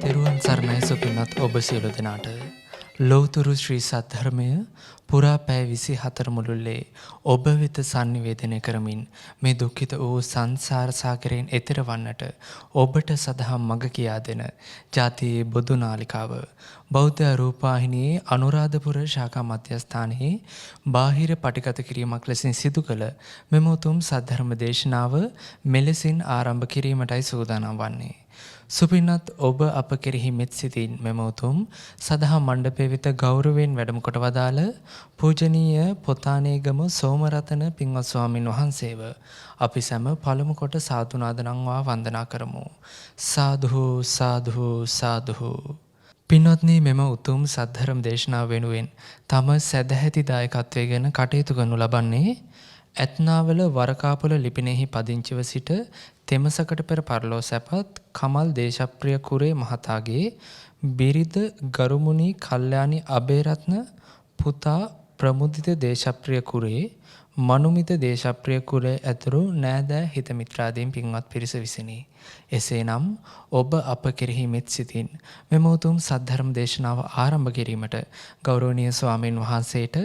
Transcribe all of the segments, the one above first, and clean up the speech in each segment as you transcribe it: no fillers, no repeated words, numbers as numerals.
තෙරුවන් සරණයි සුපින්වත් ඔබ සියලු දෙනාට ලෞතුරු ශ්‍රී සද්ධර්මය පුරා පැය 24 මුළුල්ලේ ඔබ වෙත sannivedanaya කරමින් මේ දුක්ඛිත වූ සංසාර සාගරයෙන් එතෙර වන්නට ඔබට සදහම් මඟ කියා දෙන ජාතියේ බුදු නාලිකාව බෞද්ධ රූපවාහිනියේ අනුරාධපුර ශාඛා මධ්‍යස්ථානයේ බාහිර පටිගත කිරීමක් ලෙසින් සිදු කළ මෙම උතුම් සද්ධර්ම දේශනාව මෙලෙසින් ආරම්භ කිරීමටයි සූදානම් වන්නේ. සුපින්නත් ඔබ අප කෙරෙහි මෙත් සිතින් මෙම උතුම් සදහා මණ්ඩපය වෙත ගෞරවයෙන් වැඩම කොට වදාළ පූජනීය පොතානේගම සෝමරතන පින්වත් ස්වාමින් වහන්සේව අපි සැම පළමු කොට සාදු නාද නංවා වන්දනා කරමු. සාදු සාදු සාදු. පින්වත්නි, මෙම උතුම් සද්ධර්ම දේශනාව වෙනුවෙන් තම සදැහැති දායකත්වය ගැන කටයුතු කරනු ලබන්නේ ඇත්නාවල වරකාපොළ ලිපිනෙහි පදිංචිව සිට තෙමසකට පෙර පරලෝ සැපත් කමල් දේශප්‍රිය කුරේ මහතාගේ බිරිඳ ගරුමුණී කල්යාණි අබේරත්න පුතා ප්‍රමුදිත දේශප්‍රිය කුරේ මනුමිත දේශප්‍රිය කුරේ ඇතුළු නෑදෑ හිත මිත්‍රාදීන් පින්වත් පිරිස විසිනි. එසේනම් ඔබ අප කෙරෙහි මෙත් සිතින් මෙම උතුම් සද්ධර්ම දේශනාව ආරම්භ කිරීමට ගෞරවනීය ස්වාමින් වහන්සේට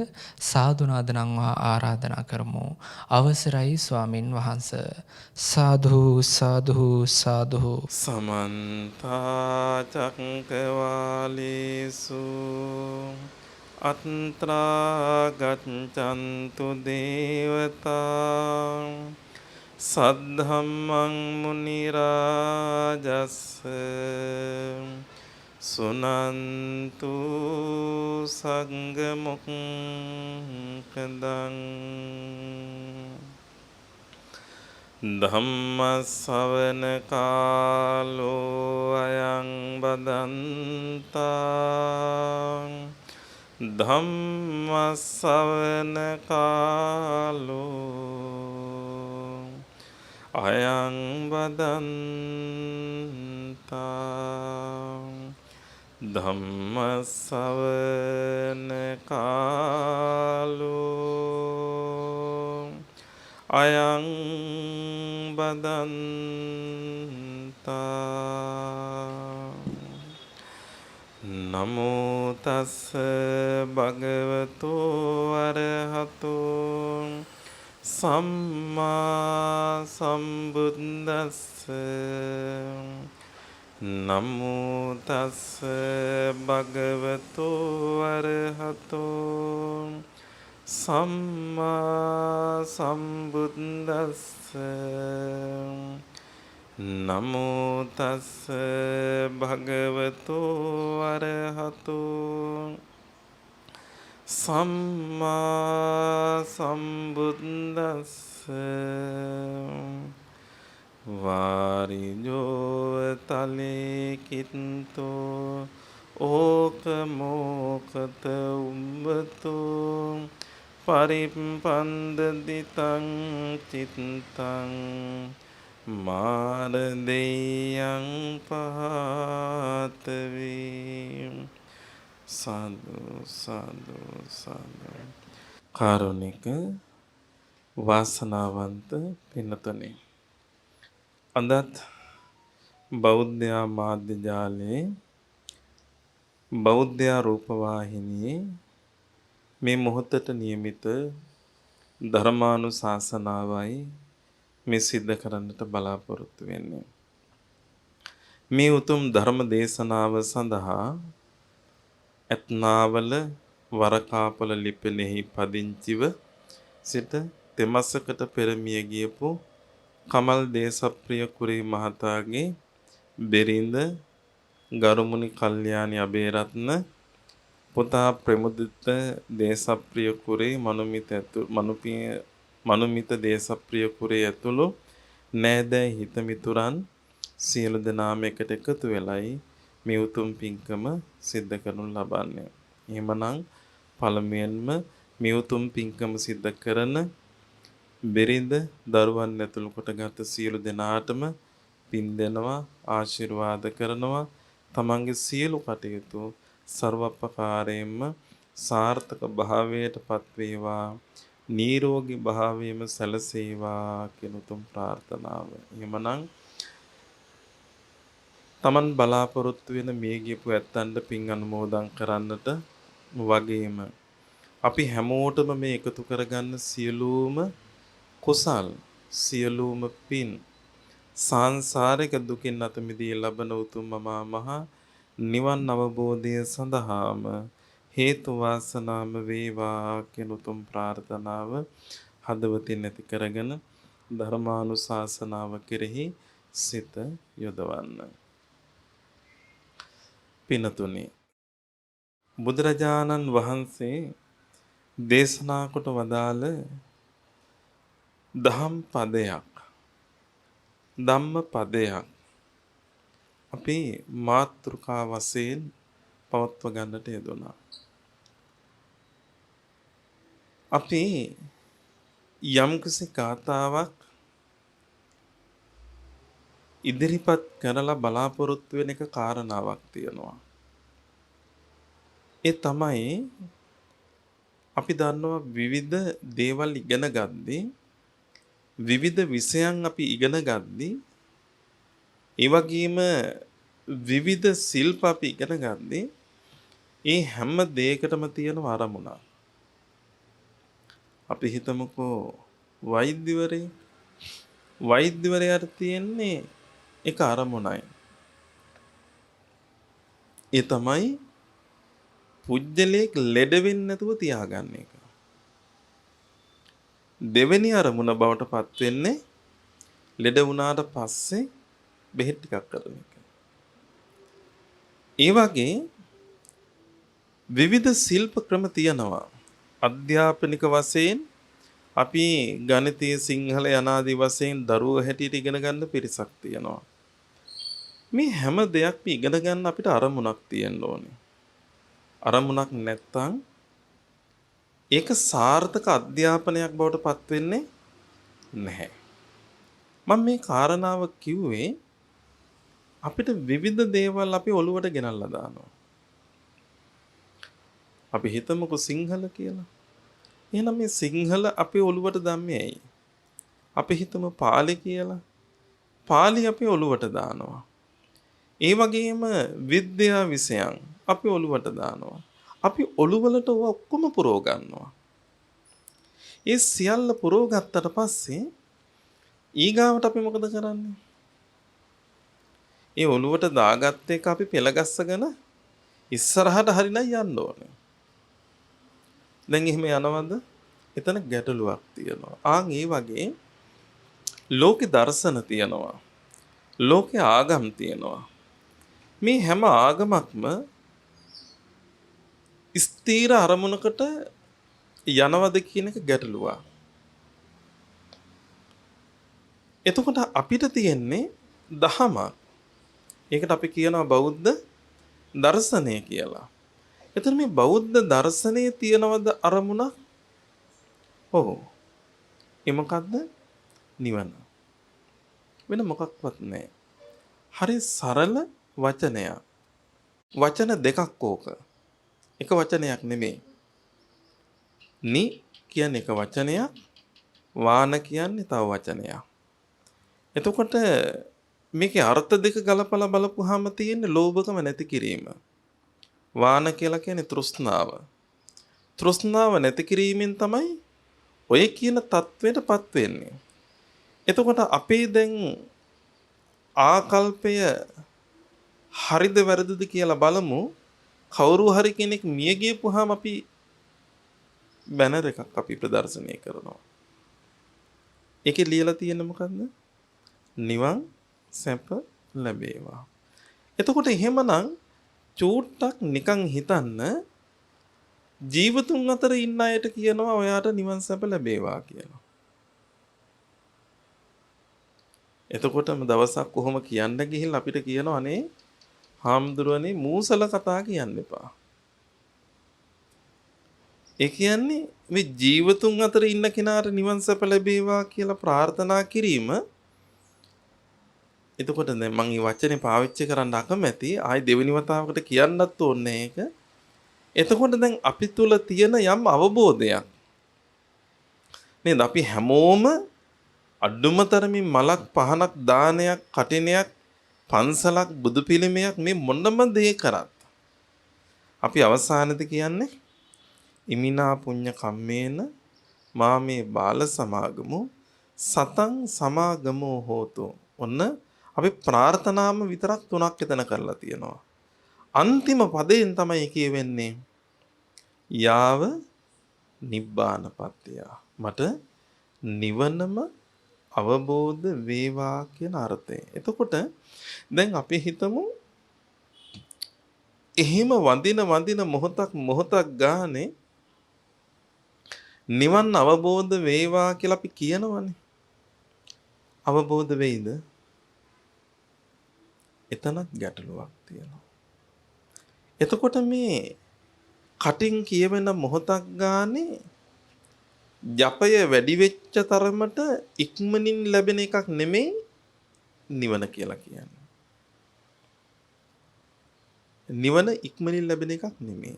සාදු නාද නංවා ආරාධනා කරමු. අවසරයි ස්වාමින් වහන්ස. සාදු සාදු සාදු. සමන්ත චක්කවාලේසු අත්‍රා ගච්ඡන්තු දේවතා සද්ධම්මං මුනි රාජස්ස සුනන්තු සංඝ මොක්ඛදං ධම්ම ශ්‍රවණ කාලෝ අයං බදන්තා ධම්ම ශ්‍රවණ කාලෝ අයං බදන්තා ධම්ම ශ්‍රවණ කාලෝ අයං බදන්තා. නමෝ තස්ස භගවතු අරහතෝ සම්මා සම්බුද්දස්ස. නමෝ තස්ස භගවතු අරහතෝ සම්මා සම්බුද්දස්ස. නමෝ තස්ස භගවතු අරහතෝ සම්මා සම්බුද්දස්ස. වාරිජෝ තලේ කිත්තෝ ඕකමෝකත උම්බතෝ පරිප්පන්දති තං චිත්තං මාරදෙයං පහතවේ. සාදු සාදු සාදු. කාරුණික වාසනාවන්ත පින්තුනි, අදත් බෞද්ධ මාධ්‍ය ජාලයේ බෞද්ධ රූපවාහිනියේ මේ මොහොතට නියමිත ධර්මානුශාසනාවයි මේ සිද්ධ කරන්නට බලාපොරොත්තු වෙන්නේ. මේ උතුම් ධර්ම දේශනාව සඳහා ඇත්නාවල වරකාපොළ ලිපිනෙහි පදිංචිව සිට තෙමසකට පෙර මිය ගියපු කමල් දේශප්‍රිය කුරේ මහතාගේ බිරිඳ ගරුමුණි කල්යාණි අබේරත්න පුතා ප්‍රමුදිත දේශප්‍රිය කුරේ මනුමිත දේශප්‍රිය කුරේ ඇතුළු නෑදෑ හිත මිතුරන් සියලු දෙනාම එකට එකතු වෙලයි මේ උතුම් පින්කම සිද්ධ කරනු ලබන්නේ. එහෙමනම් පළමුවෙන්ම මේ උතුම් පින්කම සිද්ධ කරන බිරිඳ දරුවන් ඇතුළු කොටගත් සියලු දෙනාටම පින් දෙනවා, ආශිර්වාද කරනවා. තමන්ගේ සියලු කටයුතු ਸਰවපකාරයෙන්ම සාර්ථක භාවයට පත්වේවා. නිරෝගී භාවයෙන්ම සැලසේවා කියන උතුම් ප්‍රාර්ථනාව. එහෙමනම් තමන් බලාපොරොත්තු වෙන මේ ගියපු ඇත්තන්ට පින් අනුමෝදන් කරන්නට වගේම අපි හැමෝටම මේ එකතු කරගන්න සියලුම කුසල් සියලුම පින් සංසාරික දුකින් අත මිදී ලබන උතුම් මහා මහ නිවන් අවබෝධය සඳහාම හේතු වාසනාම වේවා කියන උතුම් ප්‍රාර්ථනාව හදවතින් ඇති කරගෙන ධර්මානුශාසනාව කෙරෙහි සිත යොදවන්න. පිනතුනි, බුදුරජාණන් වහන්සේ දේශනා කොට වදාළ දහම් පදයක් ධම්ම පදයක් අපි මාතෘකා වශයෙන් පවත්ව ගන්නට යෙදුණා. අපි යම්කිසි කාතාවක් ඉදිරිපත් කරලා බලාපොරොත්තු වෙන එක කාරණාවක් තියෙනවා. ඒ තමයි අපි දන්නවා විවිධ දේවල් ඉගෙන ගද්දී විවිධ විෂයන් අපි ඉගෙන ගද්දී ඒ වගේම විවිධ ශිල්ප අපි ඉගෙන ගද්දී ඒ හැම දෙයකටම තියෙන අරමුණ. අපි හිතමුකෝ වෛද්‍යවරයාට තියෙන්නේ එක අරමුණයි. ඒ තමයි පුජ්‍යලයක් ලෙඩ වෙන්නේ නැතුව තියාගන්න එක. දෙවෙනි අරමුණ බවට පත් වෙන්නේ ලෙඩ වුණාට පස්සේ බෙහෙත් ටිකක් කරන එක. ඒ වගේ විවිධ ශිල්ප ක්‍රම තියෙනවා. අධ්‍යාපනික වශයෙන් අපි ගණිතය සිංහල යනාදී වශයෙන් දරුවෝ හැටියට ඉගෙන ගන්න පිරිසක් තියෙනවා. මේ හැම දෙයක්ම ඉගෙන ගන්න අපිට අරමුණක් තියෙන්න ඕනේ. අරමුණක් නැත්තම් ඒක සාර්ථක අධ්‍යාපනයක් බවට පත් වෙන්නේ නැහැ. මම මේ කාරණාව කිව්වේ අපිට විවිධ දේවල් අපි ඔළුවට ගෙනල්ලා දානවා. අපි හිතමුකෝ සිංහල කියලා. එහෙනම් මේ සිංහල අපේ ඔළුවට දැම්මේ ඇයි? අපි හිතමු පාලි කියලා. පාලි අපේ ඔළුවට දානවා. ඒ වගේම විද්‍යා විෂයන් අපි ඔළුවට දානවා. අපි ඔළුවලට ඔක්කොම පුරව ගන්නවා. ඒ සියල්ල පුරව ගත්තට පස්සේ ඊගාවට අපි මොකද කරන්නේ? ඒ ඔළුවට දාගත්ත එක අපි පෙළගස්සගෙන ඉස්සරහට හරිනම් යන්න ඕනේ. දැන් එහෙම යනවද? එතන ගැටලුවක් තියෙනවා. ඒ වගේ ලෝකේ දර්ශන තියෙනවා. ලෝකේ ආගම් තියෙනවා. මේ හැම ආගමක්ම ස්ථීර අරමුණකට යනවද කියන එක ගැටලුවක්. එතකොට අපිට තියෙන්නේ දහමක්. ඒකට අපි කියනවා බෞද්ධ දර්ශනය කියලා. එතන මේ බෞද්ධ දර්ශනයේ තියෙනවද අරමුණක්? ඔව්. ඒ මොකද්ද? නිවන. වෙන මොකක්වත් නැහැ. හරි සරල වචනයක්. වචන දෙකක් ඕක. එක වචනයක් නෙමෙයි. නි කියන්නේ එක වචනයක්, වාන කියන්නේ තව වචනයක්. එතකොට මේකේ අර්ථ දෙක ගලපලා බලපුවාම තියෙන්නේ ලෝභකම නැති කිරීම. වාන කියලා කියන්නේ තෘෂ්ණාව. තෘෂ්ණාව නැති කිරීමෙන් තමයි ඔය කියන தത്വෙටපත් වෙන්නේ. එතකොට අපේ දැන් ආකල්පය හරිද වැරදිද කියලා බලමු. කවුරු හරි කෙනෙක් මිය ගියපුවාම අපි බැනර් එකක් අපි ප්‍රදර්ශනය කරනවා. ඒකේ ලියලා තියෙන්නේ මොකද්ද? නිවන් සැප ලැබේවා. එතකොට එහෙමනම් චූට්ටක් නිකන් හිතන්න ජීවතුන් අතර ඉන්න අයට කියනවා ඔයාට නිවන් සැප ලැබේවා කියලා. එතකොටම දවසක් කොහොම කියන්න ගිහිල්ලා අපිට කියනවා අනේ හාමුදුරුවනේ මූසල කතා කියන්න එපා. ඒ කියන්නේ මේ ජීවතුන් අතර ඉන්න කෙනාට නිවන් සැප ලැබේවා කියලා ප්‍රාර්ථනා කිරීම එතකොට දැන් මම මේ වචනේ පාවිච්චි කරන්න අකමැති. ආයි දෙවෙනි වතාවකට කියන්නත් ඕනේ ඒක. එතකොට දැන් අපි තුල තියෙන යම් අවබෝධයක් නේද? අපි හැමෝම අඩුම තරමින් මලක් පහනක් දානයක් කටිනයක් පන්සලක් බුදු පිළිමයක් මේ මොනම දේ කරත් අපි අවසානයේදී කියන්නේ ඉමිනා පුඤ්ඤ කම්මේන මා මේ බාල සමාගමු සතං සමාගමෝ හෝතු. ඔන්න අපි ප්‍රාර්ථනාම විතරක් 3ක් එතන කරලා තියෙනවා. අන්තිම පදයෙන් තමයි කියවෙන්නේ යාව නිබ්බානපත්තිය. මට නිවනම අවබෝධ වේවා කියන අර්ථය. එතකොට දැන් අපි හිතමු එහෙම වඳින මොහොතක් ගානේ නිවන් අවබෝධ වේවා කියලා අපි කියනවනේ. අවබෝධ වෙයිද? එතනත් ගැටලුවක් තියෙනවා. එතකොට මේ කටින් කියවෙන මොහොතක් ගානේ ජපය වැඩි වෙච්ච තරමට ඉක්මනින් ලැබෙන එකක් නෙමෙයි නිවන කියලා කියන්නේ. නිවන ඉක්මනින් ලැබෙන එකක් නෙමෙයි.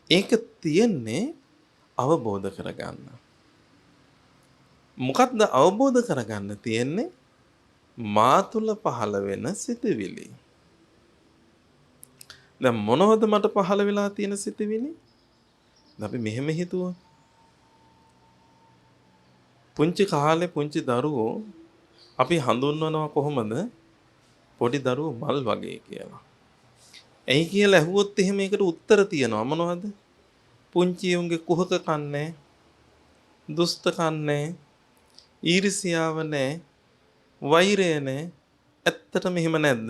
ඒක තියෙන්නේ අවබෝධ කරගන්න. මොකක්ද අවබෝධ කරගන්න තියෙන්නේ? මා තුළ පහළ වෙන සිතුවිලි. දැන් මොනවද මට පහළ වෙලා තියෙන සිතුවිලි? අපි මෙහෙම හිතුවා. පුංචි කාලේ පුංචි දරුවෝ අපි හඳුන්වනවා කොහොමද? පොඩි දරුවෝ මල් වගේ කියලා. ඇයි කියලා ඇහුවොත් එහෙම ඒකට උත්තර තියෙනවා. මොනවද? පුංචි උන්ගේ කුහක කන්නේ, දුෂ්ට කන්නේ, ඊර්ෂියාව නැහැ, වෛරය නැහැ. ඇත්තටම එහෙම නැද්ද?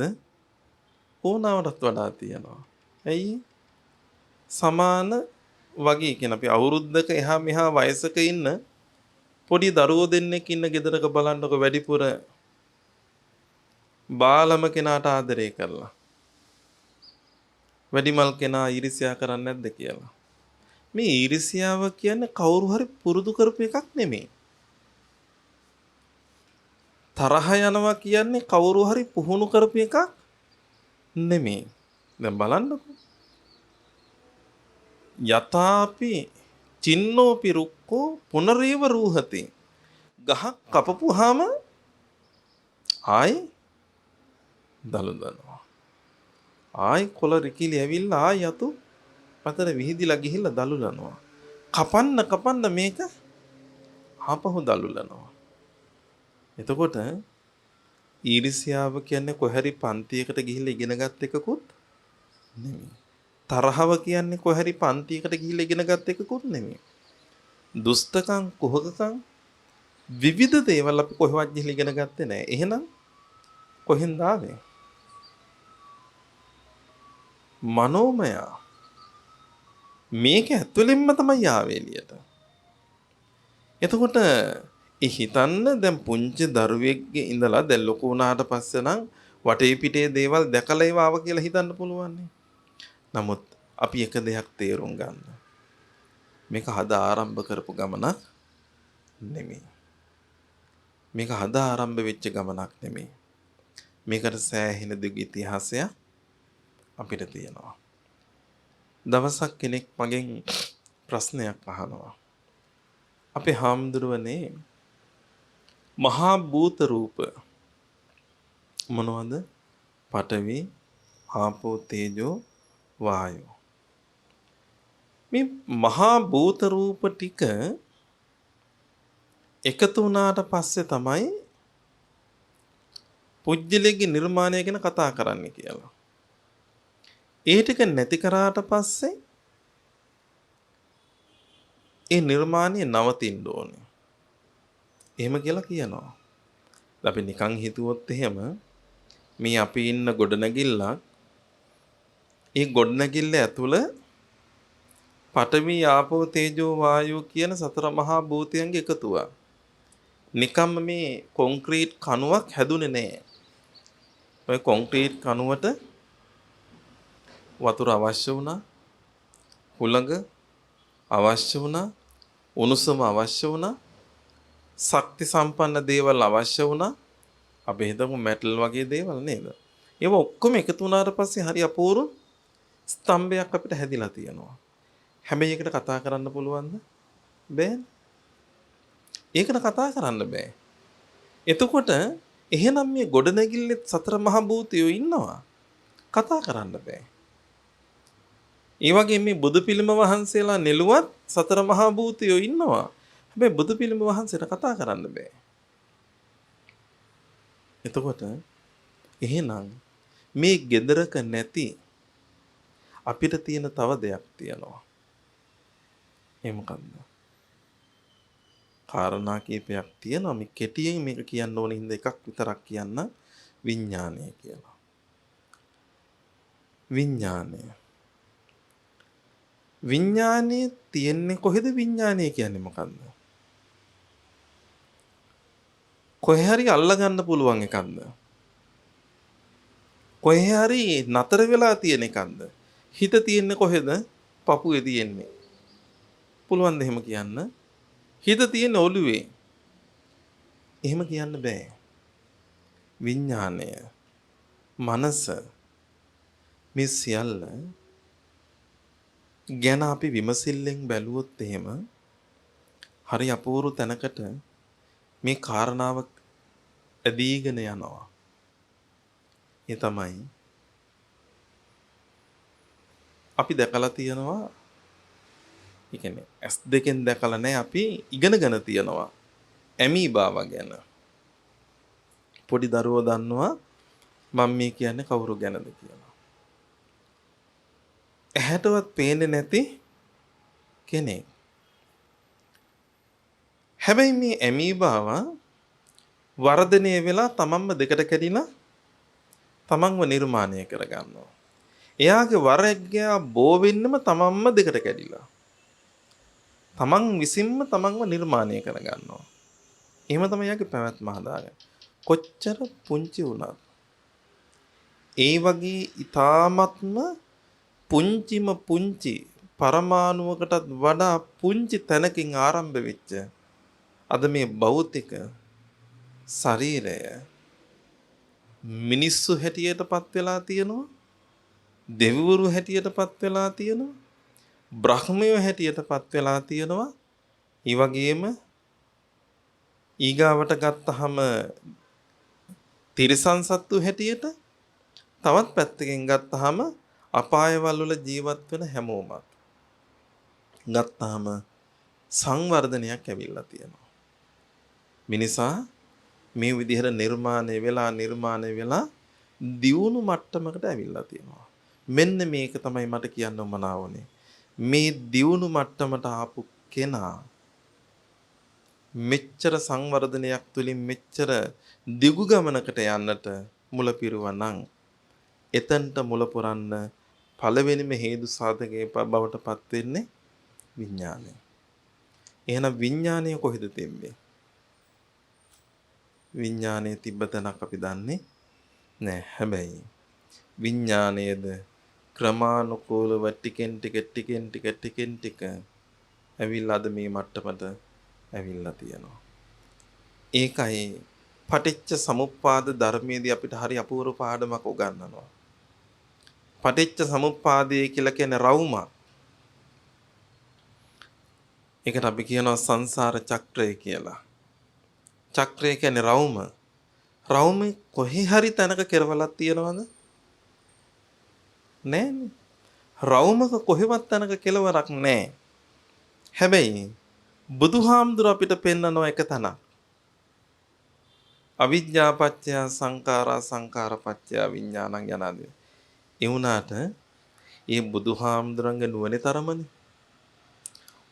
ඕනවටත් වඩා තියෙනවා. ඇයි? සමාන වගේ කියන අපි අවුරුද්දක එහා මෙහා වයසක ඉන්න පොඩි දරුවෝ දෙන්නෙක් ඉන්න ගෙදරක බලන්නකො වැඩිපුර බාලම කෙනාට ආදරය කරලා. වැඩිමල් කෙනා ඊර්ෂ්‍යා කරන්නේ නැද්ද කියලා. මේ ඊර්ෂ්‍යාව කියන්නේ කවුරු හරි පුරුදු කරපු එකක් නෙමෙයි. තරහ යනවා කියන්නේ කවුරු හරි පුහුණු කරපු එකක් නෙමෙයි. දැන් බලන්නකො. යතාපි චින්නෝපි රුක්කෝ පුනරේව රූහති. ගහක් කපපුවාම ආයි දලු දනවා. ආයි කොළ රිකිලි ඇවිල්ලා ආයි යතු පතර විහිදිලා ගිහිල්ලා දලු දනවා. කපන්න මේක ආපහු දලු දනවා. එතකොට ඊර්ෂ්‍යාව කියන්නේ කොහරි පන්තියකට ගිහිල්ලා ඉගෙනගත් එකකුත් නෙමෙයි. තරහව කියන්නේ කොහරි පන්තියකට ගිහිල්ලා ඉගෙනගත් එකකුත් නෙමෙයි. දුෂ්ටකම් කුහකකම් විවිධ දේවල් අපි කොහෙවත් ගිහිල්ලා ඉගෙන ගත්තේ නැහැ. එහෙනම් කොහෙන්ද ආවේ? මනෝමය. මේක ඇතුළෙන්ම තමයි ආවේ එළියට. එතකොට හිතන්න දැන් පුංචි දරුවෙක්ගේ ඉඳලා දැන් ලොකු වුණාට පස්සේ නම් වටේ පිටේ දේවල් දැකලා ඒව ආව කියලා හිතන්න පුළුවන් නේ. නමුත් අපි එක දෙයක් තේරුම් ගන්න. මේක හදා ආරම්භ කරපු ගමනක් නෙමෙයි. මේක හදා ආරම්භ වෙච්ච ගමනක් නෙමෙයි. මේකට සෑහෙන දිගු ඉතිහාසයක් අපිට තියෙනවා. දවසක් කෙනෙක් මගෙන් ප්‍රශ්නයක් අහනවා. අපේ හාමුදුරුවනේ මහා භූත රූප මොනවද? පඨවි, ආපෝ, තේජෝ, වායෝ. මේ මහා භූත රූප ටික එකතු වුණාට පස්සේ තමයි පුජ්‍යලෙගේ නිර්මාණය ගැන කතා කරන්න කියලා. ඒ ටික නැති කරාට පස්සේ ඒ නිර්මාණය නවතින්න ඕනේ. එහෙම කියලා කියනවා. අපි නිකන් හිතුවොත් එහෙම මේ අපි ඉන්න ගොඩනැගිල්ලක් ඒ ගොඩනැගිල්ල ඇතුළ පඨවි ආපෝ තේජෝ වායෝ කියන සතර මහා භූතයන්ගේ එකතුව. නිකම්ම මේ කොන්ක්‍රීට් කණුවක් හැදුනේ නැහැ. ඔය කොන්ක්‍රීට් කණුවට වතුර අවශ්‍ය වුණා, හුළඟ අවශ්‍ය වුණා, උණුසුම අවශ්‍ය වුණා, ශක්ති සම්පන්න දේවල් අවශ්‍ය වුණා. අපි හිතමු මෙටල් වගේ දේවල් නේද? ඒව ඔක්කොම එකතු වුණාට පස්සේ හරි අපූර්ව ස්තම්භයක් අපිට හැදිලා තියෙනවා. හැබැයි ඒකට කතා කරන්න පුළුවන්ද? බෑනේ. ඒකට කතා කරන්න බෑ. එතකොට එහෙනම් මේ ගොඩනැගිල්ලෙත් සතර මහා භූතයෝ ඉන්නවා. කතා කරන්න බෑ. ඒ වගේ මේ බුදු පිළිම වහන්සේලා නෙළුවත් සතර මහා භූතයෝ ඉන්නවා. හැබැයි බුදු පිළිම වහන්සේට කතා කරන්න බෑ. එතකොට එහෙනම් මේ gedaraක නැති අපිට තියෙන තව දෙයක් තියෙනවා. ඒ මොකද්ද? කාරණා කීපයක් තියෙනවා. මේ කෙටියෙන් මේක කියන්න ඕන හින්දා එකක් විතරක් කියන්න විඥානය කියලා. විඥානය. විඥානයේ තියෙන්නේ කොහෙද? විඥානය කියන්නේ මොකද්ද? කොහේ හරි අල්ලගන්න පුළුවන් එකක්ද? කොහේ හරි නතර වෙලා තියෙන එකක්ද? හිත තියෙන්නේ කොහෙද? පපුවේ තියෙන්නේ. පුළුවන් ද එහෙම කියන්න? හිත තියෙන්නේ ඔළුවේ. එහෙම කියන්න බෑ. විඥානය, මනස මේ සියල්ල ගැන අපි විමසිල්ලෙන් බැලුවොත් එහෙම හරි අපූර්ව තැනකට මේ කාරණාව ඇදීගෙන යනවා. ඒ තමයි අපි දැකලා තියෙනවා. ඒ කියන්නේ S2 දැකලා නැහැ, අපි ඉගෙනගෙන තියෙනවා ඇමීබාව ගැන. පොඩි දරුවෝ දන්නවා මම මේ කියන්නේ කවුරු ගැනද කියලා. ඇහැටවත් පේන්නේ නැති කෙනෙක්. හැබැයි මේ ඇමීබාව වර්ධනය වෙලා තමන්ම දෙකට කැඩිලා තමන්ව නිර්මාණය කරගන්නවා. එයාගේ වරෙග්ගයා බෝ වෙන්නම තමන්ම දෙකට කැඩිලා තමන් විසින්ම තමන්ව නිර්මාණය කරගන්නවා. එහෙම තමයි යාගේ පැවැත්ම හදාගන්නේ. කොච්චර පුංචි වුණත් ඒ වගේ ඊ타ත්ම පුංචිම පුංචි පරමාණුවකටත් වඩා පුංචි තැනකින් ආරම්භ වෙච්ච අද මේ භෞතික ශරීරය මිනිස්සු හැටියටපත් වෙලා තියෙනවා, දෙවිවරු හැටියටපත් වෙලා තියෙනවා, බ්‍රහ්මයෝ හැටියටපත් වෙලා තියෙනවා. ඒ වගේම ඊගාවට ගත්තහම තිරිසන් සත්තු හැටියට, තවත් පැත්තකින් ගත්තහම අපායවල වල ජීවත් වෙන හැමෝමත් ගත්තාම සංවර්ධනයක් ඇවිල්ලා තියෙනවා. මිනිසා මේ විදිහට නිර්මාණය වෙලා දියුණු මට්ටමකට ඇවිල්ලා තියෙනවා. මෙන්න මේක තමයි මට කියන්න උවමනාවනේ. මේ දියුණු මට්ටමට ආපු කෙනා මෙච්චර සංවර්ධනයක් තුලින් මෙච්චර දිගු ගමනකට යන්නට මුල පිරුවා නම් එතනට මුල පුරන්න පළවෙනිම හේතු සාධකයේ බවට පත් වෙන්නේ විඥානය. එහෙනම් විඥානය කොහෙද තිබෙන්නේ? විඥානයේ තිබ්බ තැනක් අපි දන්නේ නැහැ. හැබැයි විඥානයේද ක්‍රමානුකූලව ටිකෙන් ටික ඇවිල්ලා අද මේ මට්ටමට ඇවිල්ලා තියෙනවා. ඒකයි පටිච්ච සමුප්පාද ධර්මයේදී අපිට හරි අපූර්ව පාඩමක් උගන්වනවා. පටිච්ච සමුප්පාදය කියලා කියන්නේ රවුමක්. ඒකට අපි කියනවා සංසාර චක්‍රය කියලා. චක්‍රය කියන්නේ රවුම. රවුමේ කොහේ හරි තැනක කෙරවලක් තියනවද? නෑනේ. රවුමක කොහෙවත් තැනක කෙලවරක් නෑ. හැබැයි බුදුහාමුදුර අපිට පෙන්නනවා එක තැනක්. අවිජ්ජා පත්‍ය සංඛාරා සංඛාර පත්‍ය විඥානං යනාදී. ඒ වුණාට ඒ බුදුහාමුදුරන්ගේ නුවණේ තරමනේ.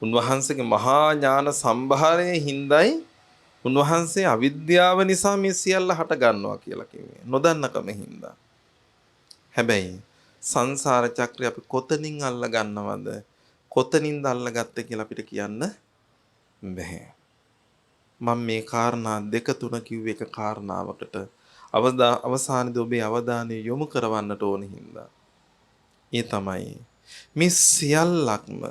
උන්වහන්සේගේ මහා ඥාන සම්භාරයේ හිඳයි උන්වහන්සේ අවිද්‍යාව නිසා මේ සියල්ල හට ගන්නවා කියලා කිව්වේ. නොදන්නකම හින්දා. හැබැයි සංසාර චක්‍රය අපි කොතනින් අල්ල ගන්නවද? කොතනින්ද අල්ලගත්තේ කියලා අපිට කියන්න බැහැ. මම මේ කාරණා දෙක තුන කිව්ව එක කාරණාවකට අවසානයේදී ඔබේ අවධානය යොමු කරවන්නට ඕන හින්දා. ඒ තමයි මේ සියල්ලක්ම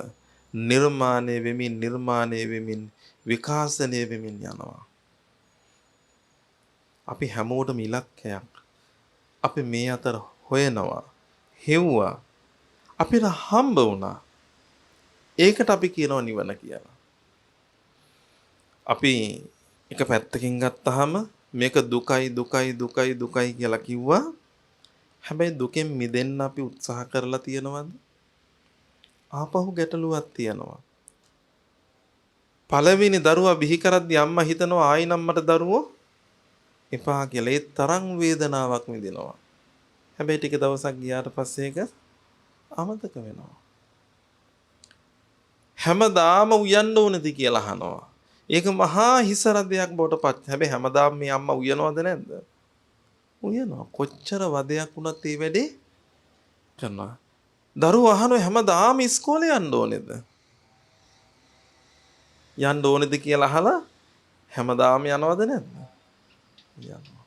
නිර්මාණය වෙමින් විකාශනය වෙමින් යනවා. අපි හැමෝටම ඉලක්කයක්. අපි මේ අතර හොයනවා. හෙව්වා. අපිට හම්බ වුණා. ඒකට අපි කියනවා නිවන කියලා. අපි එක පැත්තකින් ගත්තාම මේක දුකයි දුකයි දුකයි දුකයි කියලා කිව්වා. හැබැයි දුකෙන් මිදෙන්න අපි උත්සාහ කරලා තියෙනවද? ආපහු ගැටලුවක් තියෙනවා. පළවෙනි දරුවා බිහි කරද්දී අම්මා හිතනවා ආයි නම් මට දරුවෝ එපා කියලා. ඒ තරම් වේදනාවක් විඳිනවා. හැබැයි ටික දවසක් ගියාට පස්සේ ඒක අමතක වෙනවා. හැමදාම උයන්න ඕනද කියලා අහනවා. ඒක මහා හිසරදයක් බවට පත්. හැබැයි හැමදාම මේ අම්මා උයනවද නැද්ද? උයනවා. කොච්චර වදයක් වුණත් ඒ වැඩේ කරනවා. දරුවෝ අහනවා හැමදාම ඉස්කෝලේ යන්න ඕනේද? යන්න ඕනේද කියලා අහලා හැමදාම යනවද නැද්ද? යනවා.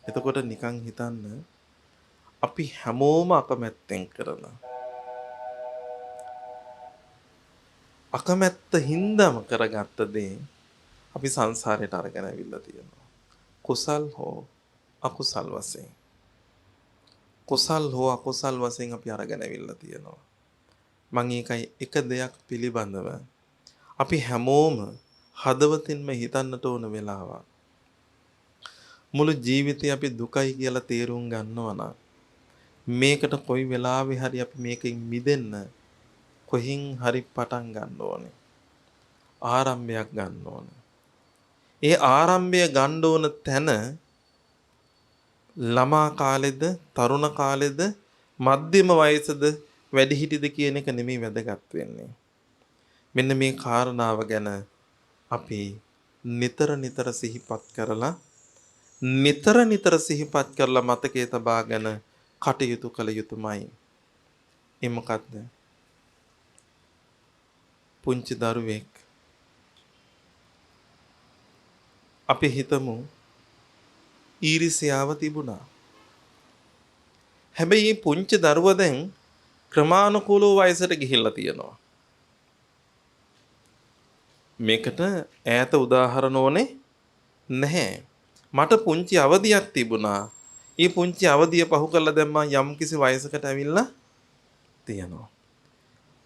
එතකොට නිකන් හිතන්න අපි හැමෝම අකමැත්තෙන් කරන අකමැත්ත හින්දාම කරගත්ත දේ අපි සංසාරයට අරගෙන අවිල්ලා තියෙනවා. කුසල් හෝ අකුසල් වශයෙන්. කුසල් හෝ අකුසල් වශයෙන් අපි අරගෙන අවිල්ලා තියෙනවා. මම ඒකයි එක දෙයක් පිළිබඳව අපි හැමෝම හදවතින්ම හිතන්නට ඕන වෙලාවක්. මුළු ජීවිතේ අපි දුකයි කියලා තේරුම් ගන්නවා නම් මේකට කොයි වෙලාවෙ හරි අපි මේකෙන් මිදෙන්න කොහින් හරි පටන් ගන්න ඕනේ. ආරම්භයක් ගන්න ඕනේ. ඒ ආරම්භය ගන්න ඕන තැන ළමා කාලෙද, තරුණ කාලෙද, මධ්‍යම වයසද, වැඩිහිටිද කියන එක නෙමෙයි වැදගත් වෙන්නේ. මෙන්න මේ කාරණාව ගැන අපි නිතර නිතර සිහිපත් කරලා මතකයේ තබාගෙන කටයුතු කළ යුතුමයි. ඒ මොකද්ද? පුංචි දරුවෙක් අපි හිතමු ඊර්ෂ්‍යාව තිබුණා. හැබැයි මේ පුංචි දරුවා දැන් ක්‍රමානුකූලව වයසට ගිහිල්ලා තියෙනවා. මේකට ඈත උදාහරණ ඕනේ නැහැ. මට පුංචි අවධියක් තිබුණා. ඒ පුංචි අවධිය පහු කරලා දැම්මා යම් කිසි වයසකට ඇවිල්ලා තියෙනවා.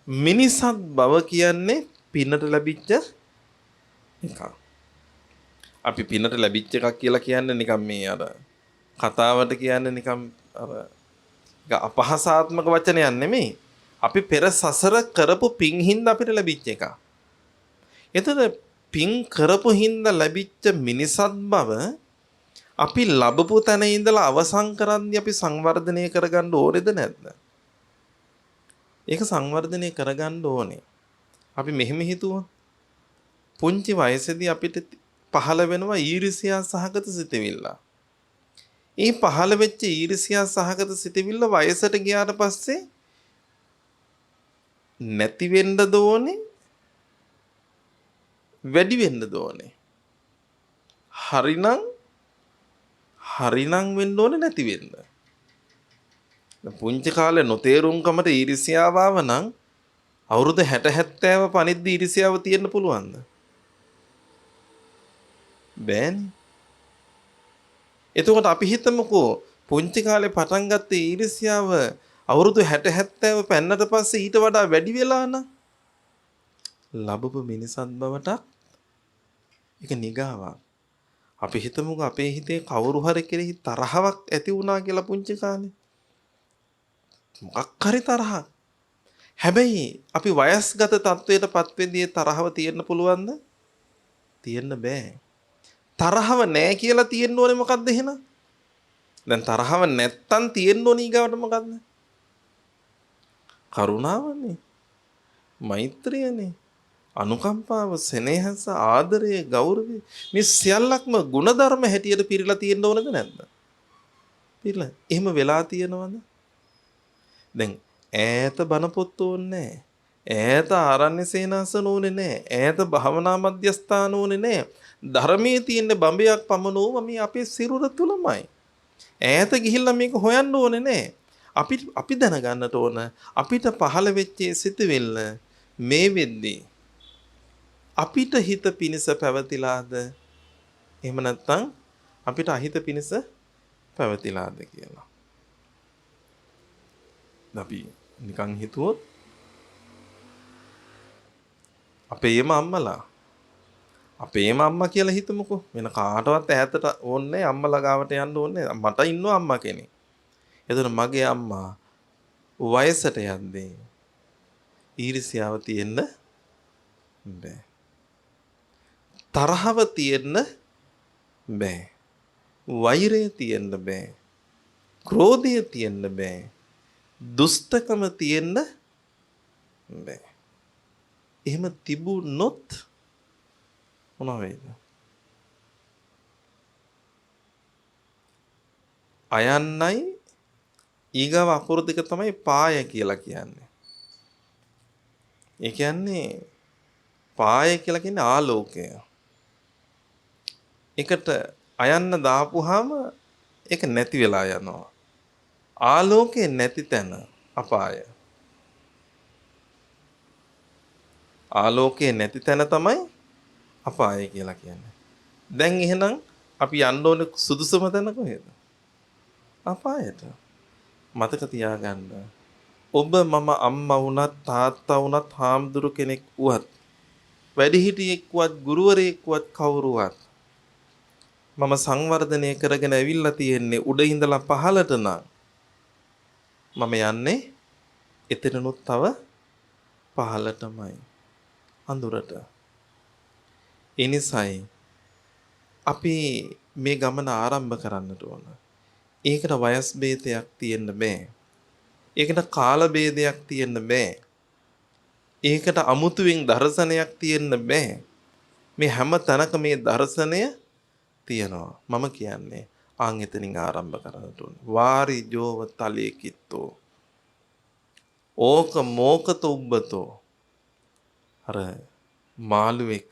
මිනිසත් බව කියන්නේ පිනට ලැබිච්ච එකක්. අපි පිනට ලැබිච්ච එකක් කියලා කියන්නේ නිකන් මේ අර කතාවට කියන්නේ නිකන් අර අපහාසාත්මක වචනයක් නෙමෙයි. අපි පෙර සසර කරපු පින් හින්දා අපිට ලැබිච්ච එකක්. එතකොට පින් කරපු හින්දා ලැබිච්ච මිනිසත් බව අපි ලැබපු තැන ඉඳලා අවසන් කරන්නේ අපි සංවර්ධනය කරගන්න ඕනේද නැද්ද? ඒක සංවර්ධනය කරගන්න ඕනේ. අපි මෙහෙම හිතුවොත් පුංචි වයසේදී අපිට පහළ වෙනවා ඊර්ෂ්‍යා සහගත සිතවිල්ල. ඒ පහළ වෙච්ච ඊර්ෂ්‍යා සහගත සිතවිල්ල වයසට ගියාට පස්සේ නැති වෙන්නද ඕනේ? වැඩි වෙන්නද ඕනේ? හරිනම් වෙන්න ඕනේ නැති වෙන්න. පුංචි කාලේ නොතේරුම්කමට ඊර්ෂ්‍යාව ආව නම් අවුරුදු 60 70 පණිද්දි ඊර්ෂ්‍යාව තියෙන්න පුළුවන්ද? බෑනේ. එතකොට අපි හිතමුකෝ පුංචි කාලේ පටන් ගත්ත ඊර්ෂ්‍යාව අවුරුදු 60 70 පෙන්නට පස්සේ ඊට වඩා වැඩි වෙලා නම් ලැබපු මිනිසත් බවට ඒක නිගාවක්. අපි හිතමුකෝ අපේ හිතේ කවුරු හරි කෙරෙහි තරහවක් ඇති වුණා කියලා පුංචි කාලේ. මොකක් හරි තරහක්. හැබැයි අපි වයස්ගත තත්වයටපත් වෙද්දී තරහව තියෙන්න පුළුවන්ද? තියෙන්න බෑ. තරහව නෑ කියලා තියෙන්න ඕනේ මොකද්ද එහෙනම්? දැන් තරහව නැත්තම් තියෙන්න ඕනේ ඊගාවට මොකද්ද? කරුණාවනේ. මෛත්‍රියනේ. අනුකම්පාව, සෙනෙහස, ආදරය, ගෞරවය මේ සියල්ලක්ම ಗುಣධර්ම හැටියට පිරීලා තියෙන්න ඕනද නැද්ද? පිරීලා. එහෙම වෙලා තියෙනවද? දැන් ඈත බණ පොත් ඕනේ නැහැ. ඈත ආරණ්‍ය සේනාසන ඕනේ නැහැ. ඈත භාවනා මධ්‍යස්ථාන ඕනේ නැහැ. ධර්මයේ තියෙන බඹයක් පමණවම මේ අපේ සිරුර තුලමයි. ඈත ගිහිල්ලා මේක හොයන්න ඕනේ නැහැ. අපි දැනගන්නට ඕන අපිට පහළ වෙච්ච සිතුවිල්ල මේ වෙද්දී අපිට හිත පිනිස පැවතිලාද එහෙම නැත්නම් අපිට අහිත පිණිස පැවතිලාද කියලා. අපි නිකන් හිතුවොත් අපේම අම්මලා අපේම අම්මා කියලා හිතමුකෝ. වෙන කාටවත් ඈතට ඕනේ අම්මලා ගාවට යන්න ඕනේ. මට ඉන්නවා අම්මා කෙනෙක්. එතන මගේ අම්මා වයසට යද්දී ඊර්ෂ්‍යාව තියෙන්න බෑ. තරහව තියෙන්න බෑ. වෛරය තියෙන්න බෑ. ක්‍රෝධය තියෙන්න බෑ. දුෂ්ටකම තියෙන්න බෑ. එහෙම තිබුණොත් මොනවා වෙයිද? අයන්නයි ඊගව අකුරු දෙක තමයි පාය කියලා කියන්නේ. ඒ කියන්නේ පාය කියලා කියන්නේ ආලෝකය. එකට අයන්න දාපුවාම ඒක නැති වෙලා යනවා. ආලෝකේ නැති තැන අපාය. ආලෝකේ නැති තැන තමයි අපාය කියලා කියන්නේ. දැන් එහෙනම් අපි යන්න ඕනේ සුදුසුම තැන කොහෙද? අපායට. මතක තියාගන්න. ඔබ මම අම්මා වුණත් තාත්තා වුණත් හාමුදුරු කෙනෙක් වුවත් වැඩිහිටියෙක් වුවත් ගුරුවරයෙක් වුවත් කවුරුවත් මම සංවර්ධනය කරගෙන ඇවිල්ලා තියෙන්නේ උඩ ඉඳලා පහළට නම් මම යන්නේ එතනනොත් තව පහළටමයි අඳුරට. ඒ නිසායි අපි මේ ගමන ආරම්භ කරන්නට ඕන. ඒකට වයස් භේදයක් තියෙන්න බෑ. ඒකට කාල භේදයක් තියෙන්න බෑ. ඒකට අමුතුවෙන් දර්ශනයක් තියෙන්න බෑ. මේ හැම තැනක මේ දර්ශනය තියෙනවා. මම කියන්නේ ආන් එතනින් ආරම්භ කරන්නට ඕන. වාරි ජෝව තලේ කිත්තෝ. ඕක මෝකත උබ්බතෝ. අර මාළුවෙක්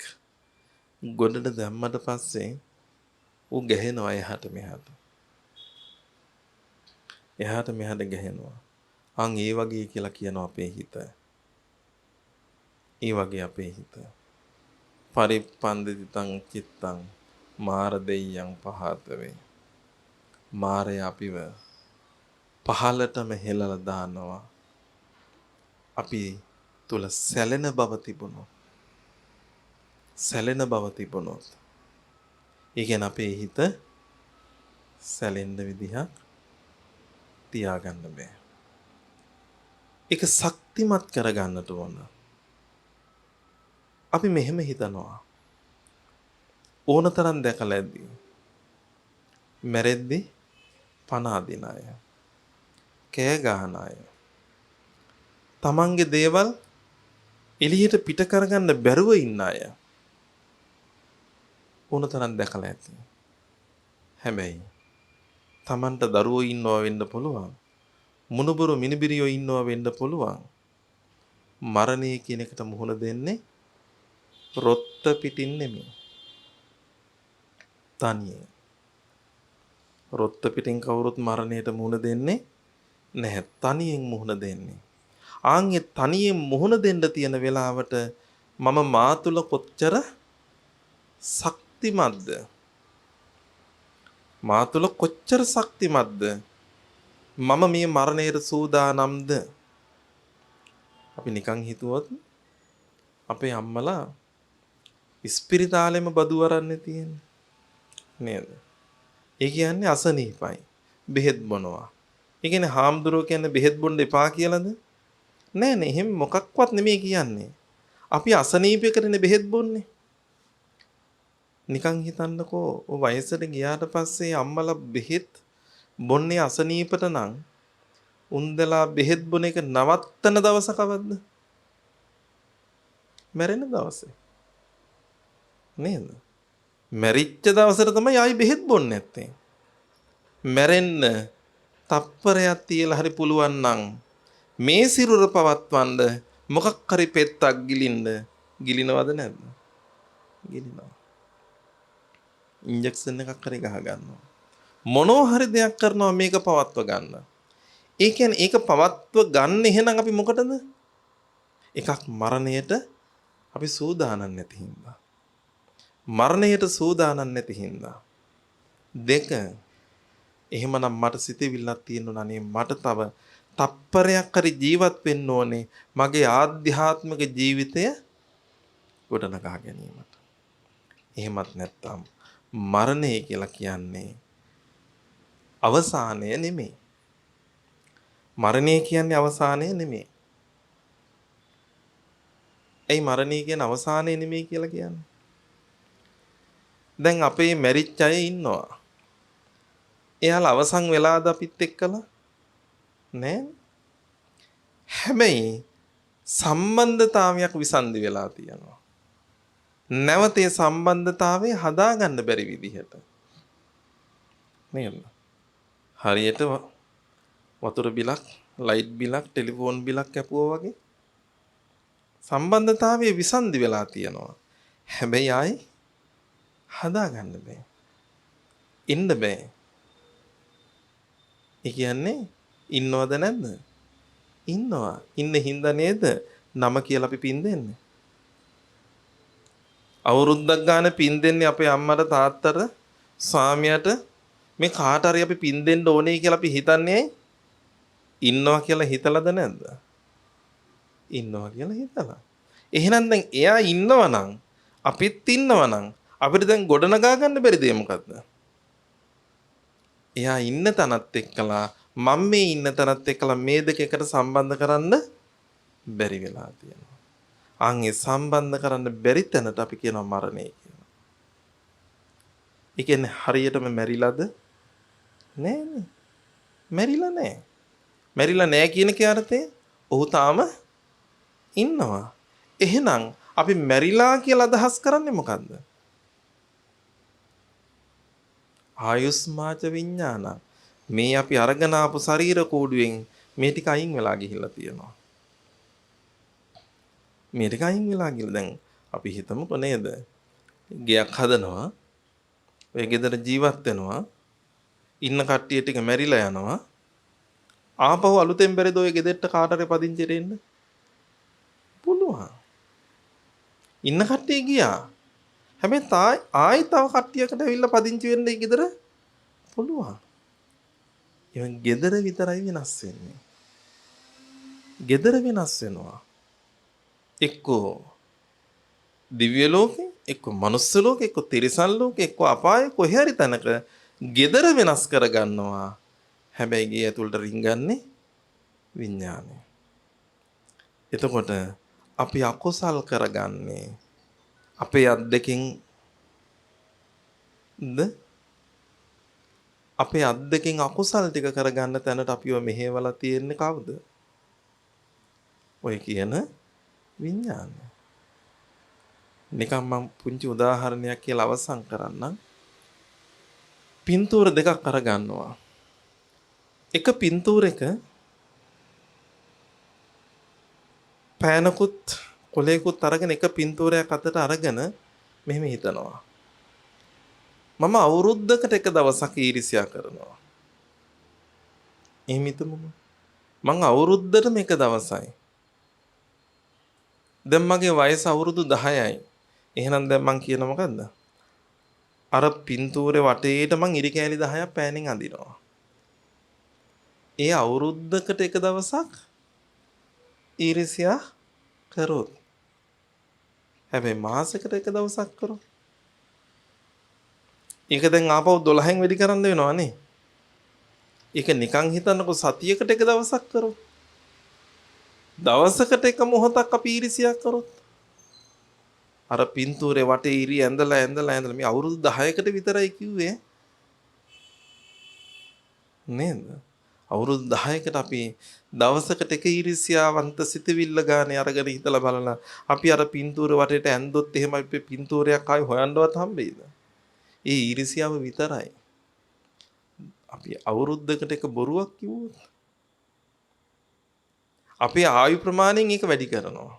ගොඩට දැම්මට පස්සේ ඌ ගැහෙනවා එහාට මෙහාට. එහාට මෙහාට ගැහෙනවා. අන් ඒ වගේ කියලා කියනවා අපේ හිත. ඒ වගේ අපේ හිත. පරිප්පන්දිතං චිත්තං මාර දෙයයන් පහත වේ. මාරය අපිව පහලටම හෙලලා දානවා. අපි තුල සැලෙන බව තිබුණොත් සැලෙන බව තිබුණොත් ඒ කියන්නේ අපේ හිත සැලෙන්න විදිහක් තියාගන්න බෑ. ඒක ශක්තිමත් කරගන්නට ඕන. අපි මෙහෙම හිතනවා. ඕනතරම් දැකලා ඇද්දි. මැරෙද්දි පණ අදින අය. කෑ ගහන අය. තමන්ගේ දේවල් එළියට පිට කරගන්න බැරුව ඉන්න අය. ඕනතරම් දැකලා ඇති. හැබැයි තමන්ට දරුවෝ ඉන්නවා වෙන්න පුළුවන්. මුණුබුරු මිනිබිරියෝ ඉන්නවා වෙන්න පුළුවන්. මරණය කියන එකට මුහුණ දෙන්නේ රොත්ත පිටින් නෙමෙයි. තනියෙන්. රොත්ත පිටින් කවුරුත් මරණයට මුහුණ දෙන්නේ නැහැ. තනියෙන් මුහුණ දෙන්නේ. ආන්ගේ තනියෙන් මුහුණ දෙන්න තියෙන වෙලාවට මම මා තුල කොච්චර ශක්තිමත්ද? මා තුල කොච්චර ශක්තිමත්ද? මම මේ මරණයට සූදානම්ද? අපි නිකන් හිතුවොත් අපේ අම්මලා ඉස්පිරිතාලෙම බදු වරන්නේ තියෙන්නේ නේද? ඒ කියන්නේ අසනීපයි. බෙහෙත් බොනවා. ඒ කියන්නේ හාමුදුරුවෝ කියන්නේ බෙහෙත් බොන්න එපා කියලාද? නෑ නේ එහෙම මොකක්වත් නෙමෙයි කියන්නේ. අපි අසනීපයකටනේ බෙහෙත් බොන්නේ. නිකන් හිතන්නකෝ ඔය වයසට ගියාට පස්සේ අම්මලා බෙහෙත් බොන්නේ අසනීපට නම් උන්දලා බෙහෙත් බොන එක නවත්තන දවස කවද්ද? මැරෙන දවසේ. නේද? මැරිච්ච දවසට තමයි ආයි බෙහෙත් බොන්නේ නැත්තේ. මැරෙන්න තප්පරයක් තියලා හරි පුළුවන් නම් මේ සිරුර පවත්වන්න මොකක් හරි පෙත්තක් ගිලින්න ගිලිනවද නැද්ද? ගිලිනවා. ඉන්ජෙක්ෂන් එකක් හරි ගහ ගන්නවා. මොනවා හරි දෙයක් කරනවා මේක පවත්ව ගන්න. ඒ කියන්නේ ඒක පවත්ව ගන්න එහෙනම් අපි මොකටද? එකක් මරණයට අපි සූදානම් නැති හින්දා. මරණයට සූදානම් නැති හින්දා. දෙක එහෙමනම් මට සිතවිල්ලක් තියෙනවා නේ මට තව තප්පරයක් හරි ජීවත් වෙන්න ඕනේ මගේ ආධ්‍යාත්මික ජීවිතය ගොඩනගා ගැනීමට. එහෙමත් නැත්නම් මරණය කියලා කියන්නේ අවසානය නෙමෙයි. මරණය කියන්නේ අවසානය නෙමෙයි. ඒ මරණය කියන්නේ අවසානය නෙමෙයි කියලා කියන්නේ. දැන් අපේ මැරිච් අය ඉන්නවා. එයාලා අවසන් වෙලාද අපිත් එක්කලා? නෑ. හැබැයි සම්බන්ධතාවයක් විසන්දි වෙලා තියෙනවා. නැවත ඒ සම්බන්ධතාවය හදාගන්න බැරි විදිහට. නේද? හරියට වතුර බිලක්, ලයිට් බිලක්, ටෙලිෆෝන් බිලක් කැපුවා වගේ සම්බන්ධතාවයේ විසන්දි වෙලා තියෙනවා. හැබැයි ආයි හදාගන්න බෑ. ඉන්න බෑ. ඒ කියන්නේ ඉන්නවද නැද්ද? ඉන්නවා. ඉන්න හින්දා නේද නම කියලා අපි පින් දෙන්නේ. අවුරුද්දක් ගාන පින් දෙන්නේ අපේ අම්මට තාත්තට ස්වාමියාට මේ කාට හරි අපි පින් දෙන්න ඕනේ කියලා අපි හිතන්නේ ඉන්නවා කියලා හිතලාද නැද්ද? ඉන්නවා කියලා හිතලා. එහෙනම් දැන් එයා ඉන්නවා නම් අපිත් ඉන්නවා නම් අපිට දැන් ගොඩනගා ගන්න බැරි දේ මොකද්ද? එයා ඉන්න තැනත් එක්කලා මම මේ ඉන්න තැනත් එක්කලා මේ දෙක එකට සම්බන්ධ කරන්න බැරි වෙලා තියෙනවා. අන් ඒ සම්බන්ධ කරන්න බැරි තැනට අපි කියනවා මරණය කියලා. ඒ කියන්නේ හරියටම මැරිලාද? නෑනේ. මැරිලා නෑ. මැරිලා නෑ කියන කේ අර්ථය ඔහු තාම ඉන්නවා. එහෙනම් අපි මැරිලා කියලා අදහස් කරන්නේ මොකද්ද? ආයුස්මාච විඥාන. මේ අපි අරගෙන ආපු ශරීර කූඩුවෙන් මේ ටික අයින් වෙලා ගිහිල්ලා තියෙනවා. මේ ටික අයින් වෙලා ගිහලා දැන් අපි හිතමුකෝ නේද? ගෙයක් හදනවා. ඔය ගෙදර ජීවත් වෙනවා. ඉන්න කට්ටිය ටික මැරිලා යනවා. ආපහු අලුතෙන් බැරිද ඔය ගෙදරට කාටරේ පදිංචිට එන්න? පුළුවන්. ඉන්න කට්ටිය ගියා. හැබැයි ආයි තව කට්ටියකට ඇවිල්ලා පදිංචි වෙන්න ඒ ගෙදර පුළුවන්. even ගෙදර විතරයි වෙනස් වෙන්නේ. ගෙදර වෙනස් වෙනවා. එක්කෝ දිව්‍ය ලෝකේ, එක්කෝ මනුස්ස ලෝකේ, එක්කෝ තිරිසන් ලෝකේ, එක්කෝ අපායේ කොහේ හරි තැනක ගෙදර වෙනස් කරගන්නවා. හැබැයි ගේ ඇතුළට රින්ගන්නේ විඥානය. එතකොට අපි අකුසල් කරගන්නේ අපේ අත් දෙකෙන් අපේ අත් දෙකෙන් අකුසල් ටික කරගන්න තැනට අපිව මෙහෙवला තියෙන්නේ කවුද? ඔය කියන විඥානය. නිකම් මම පුංචි උදාහරණයක් කියලා අවසන් කරන්නම්. පින්තූර දෙකක් අරගන්නවා. එක පින්තූරයක පෑනකුත් කොලේකුත් අරගෙන එක පින්තූරයක් අතට අරගෙන මෙහෙම හිතනවා. මම අවුරුද්දකට එක දවසක් ඊර්ෂ්‍යා කරනවා. එහෙම හිතමුද? මං අවුරුද්දටම එක දවසයි. දැන් මගේ වයස අවුරුදු 10යි. එහෙනම් දැන් මං කියන මොකද්ද? අර පින්තූරේ වටේට මං ඉරි කෑලි 10ක් පෑනෙන් අඳිනවා. ඒ අවුරුද්දකට එක දවසක් ඊර්ෂ්‍යා කරොත්. හැබැයි මාසෙකට එක දවසක් කරොත්. ඒක දැන් ආපහු 12න් වැඩි කරන්න වෙනවනේ. ඒක නිකන් හිතන්නකො සතියකට එක දවසක් කරොත්. දවසකට එක මොහොතක් අපි ඊර්ෂ්‍යා කරොත්. අර පින්තූරේ වටේ ඉරි ඇඳලා මේ අවුරුදු 10කට විතරයි කිව්වේ. නේද? අවුරුදු 10කට අපි දවසකට එක ඊර්ෂ්‍යාවන්ත සිතවිල්ල ගානේ අරගෙන හිතලා බලලා අපි අර පින්තූර වටේට ඇඳොත් එහෙම අපි පින්තූරයක් ආයි හොයන්නවත් හම්බෙයිද? ඒ ඊර්ෂ්‍යාව විතරයි. අපි අවුරුද්දකට එක බොරුවක් කිව්වොත් අපේ ආයු ප්‍රමාණයෙන් ඒක වැඩි කරනවා.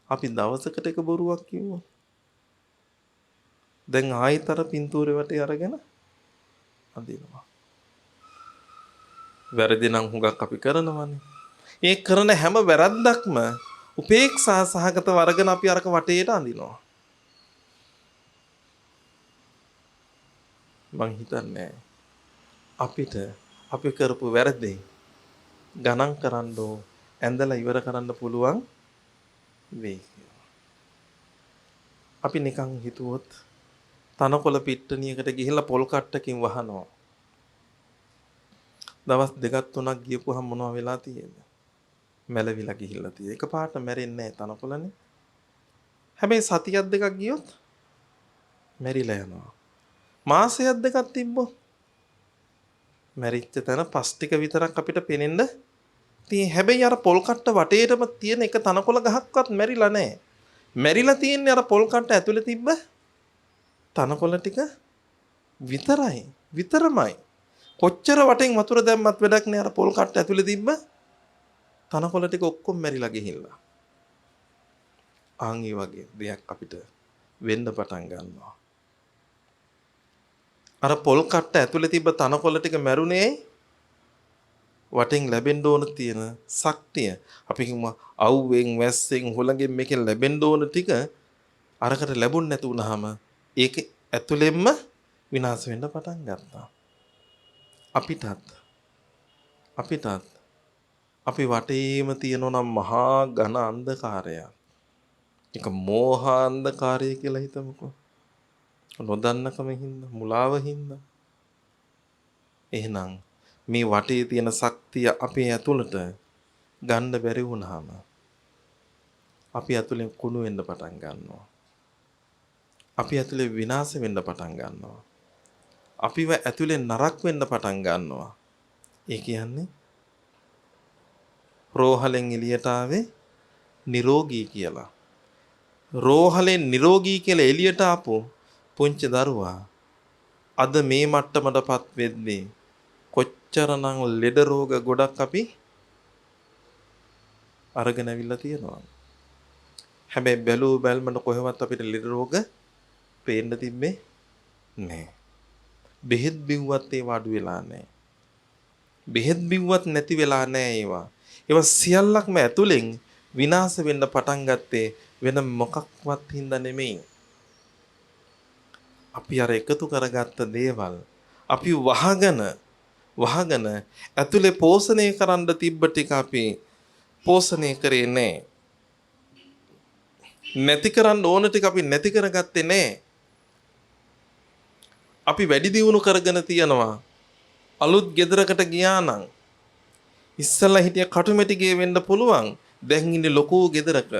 අපි දවසකට එක බොරුවක් කිව්වොත් දැන් ආයෙතර පින්තූරේ වටේ අරගෙන අදිනවා. වැරදි නම් හුඟක් අපි කරනවානේ. ඒ කරන හැම වැරද්දක්ම උපේක්ෂා සහගතව අරගෙන අපි අරක වටේට අඳිනවා. මං හිතන්නේ අපිට අපි කරපු වැරදි ගණන් කරන්න ඇඳලා ඉවර කරන්න පුළුවන් වෙයි කියලා. අපි නිකන් හිතුවොත් තනකොළ පිට්ටනියකට ගිහිල්ලා පොල් කට්ටකින් වහනවා. දවස් දෙකක් තුනක් ගියපුවහම මොනවා වෙලා තියෙන්නේ? මැලවිලා ගිහිල්ලා තියෙන්නේ. එකපාරට මැරෙන්නේ නැහැ තනකොළනේ. හැබැයි සතියක් දෙකක් ගියොත් මැරිලා යනවා. මාසයක් දෙකක් තිබ්බොත් මැරිච්ච තැන පස් ටික විතරක් අපිට පේනෙන්න තියෙන. හැබැයි අර පොල් කට්ට වටේටම තියෙන එක තනකොළ ගහක්වත් මැරිලා නැහැ. මැරිලා තියෙන්නේ අර පොල් කට්ට ඇතුලේ තිබ්බ තනකොළ ටික විතරයි. විතරමයි. කොච්චර වටෙන් වතුර දැම්මත් වැඩක් නෑ. අර පොල් කට්ට ඇතුලේ තිබ්බ තනකොළ ටික ඔක්කොම මැරිලා ගිහිල්ලා. ආන් ඒ වගේ දෙයක් අපිට වෙන්න පටන් ගන්නවා. අර පොල් කට්ට ඇතුලේ තිබ්බ තනකොළ ටික මැරුණේ වටෙන් ලැබෙන්න ඕන තියෙන ශක්තිය. අපි කිව්ව අවුවෙන් වැස්සෙන් හුලඟෙන් මේකෙන් ලැබෙන්න ඕන ටික අරකට ලැබුණ නැති වුනහම ඒක ඇතුළෙන්ම විනාශ වෙන්න පටන් ගත්තා. අපිටත් අපි වටේම තියෙනවා මහා ඝන අන්ධකාරයක්. ඒක මෝහ අන්ධකාරය කියලා හිතමුකෝ. නොදන්නකම හින්දා, මුලාව හින්දා. එහෙනම් මේ වටේ තියෙන ශක්තිය අපේ ඇතුළට ගන්න බැරි වුණාම අපි ඇතුලෙන් කුණු වෙන්න පටන් ගන්නවා. අපි ඇතුලේ විනාශ වෙන්න පටන් ගන්නවා. අපිව ඇතුලේ නරක වෙන්න පටන් ගන්නවා. ඒ කියන්නේ රෝහලෙන් එළියට ආවේ නිරෝගී කියලා. රෝහලෙන් නිරෝගී කියලා එළියට ආපු පුංචි දරුවා අද මේ මට්ටමටපත් වෙද්දී කොච්චරනම් ලෙඩ රෝග ගොඩක් අපි අරගෙන අවිල්ලා තියෙනවා. හැබැයි බැලූ බැල්මට කොහෙවත් අපිට ලෙඩ රෝග පේන්න තිබ්බේ නැහැ. බෙහෙත් බිව්වත් ඒවා අඩු වෙලා නැහැ. බෙහෙත් බිව්වත් නැති වෙලා නැහැ ඒවා. ඒවා සියල්ලක්ම ඇතුලෙන් විනාශ වෙන්න පටන් ගත්තේ වෙන මොකක්වත් හින්දා නෙමෙයි. අපි අර එකතු කරගත්ත දේවල් අපි වහගෙන ඇතුලේ පෝෂණය කරන්න තිබ්බ ටික අපි පෝෂණය කරේ නැහැ. නැති කරන්න ඕන ටික අපි නැති කරගත්තේ නැහැ. අපි වැඩි දියුණු කරගෙන තියනවා. අලුත් ගෙදරකට ගියා නම් ඉස්සල්ලා හිටිය කටුමැටි ගේ වෙන්න පුළුවන්. දැන් ඉන්නේ ලොකු ගෙදරක.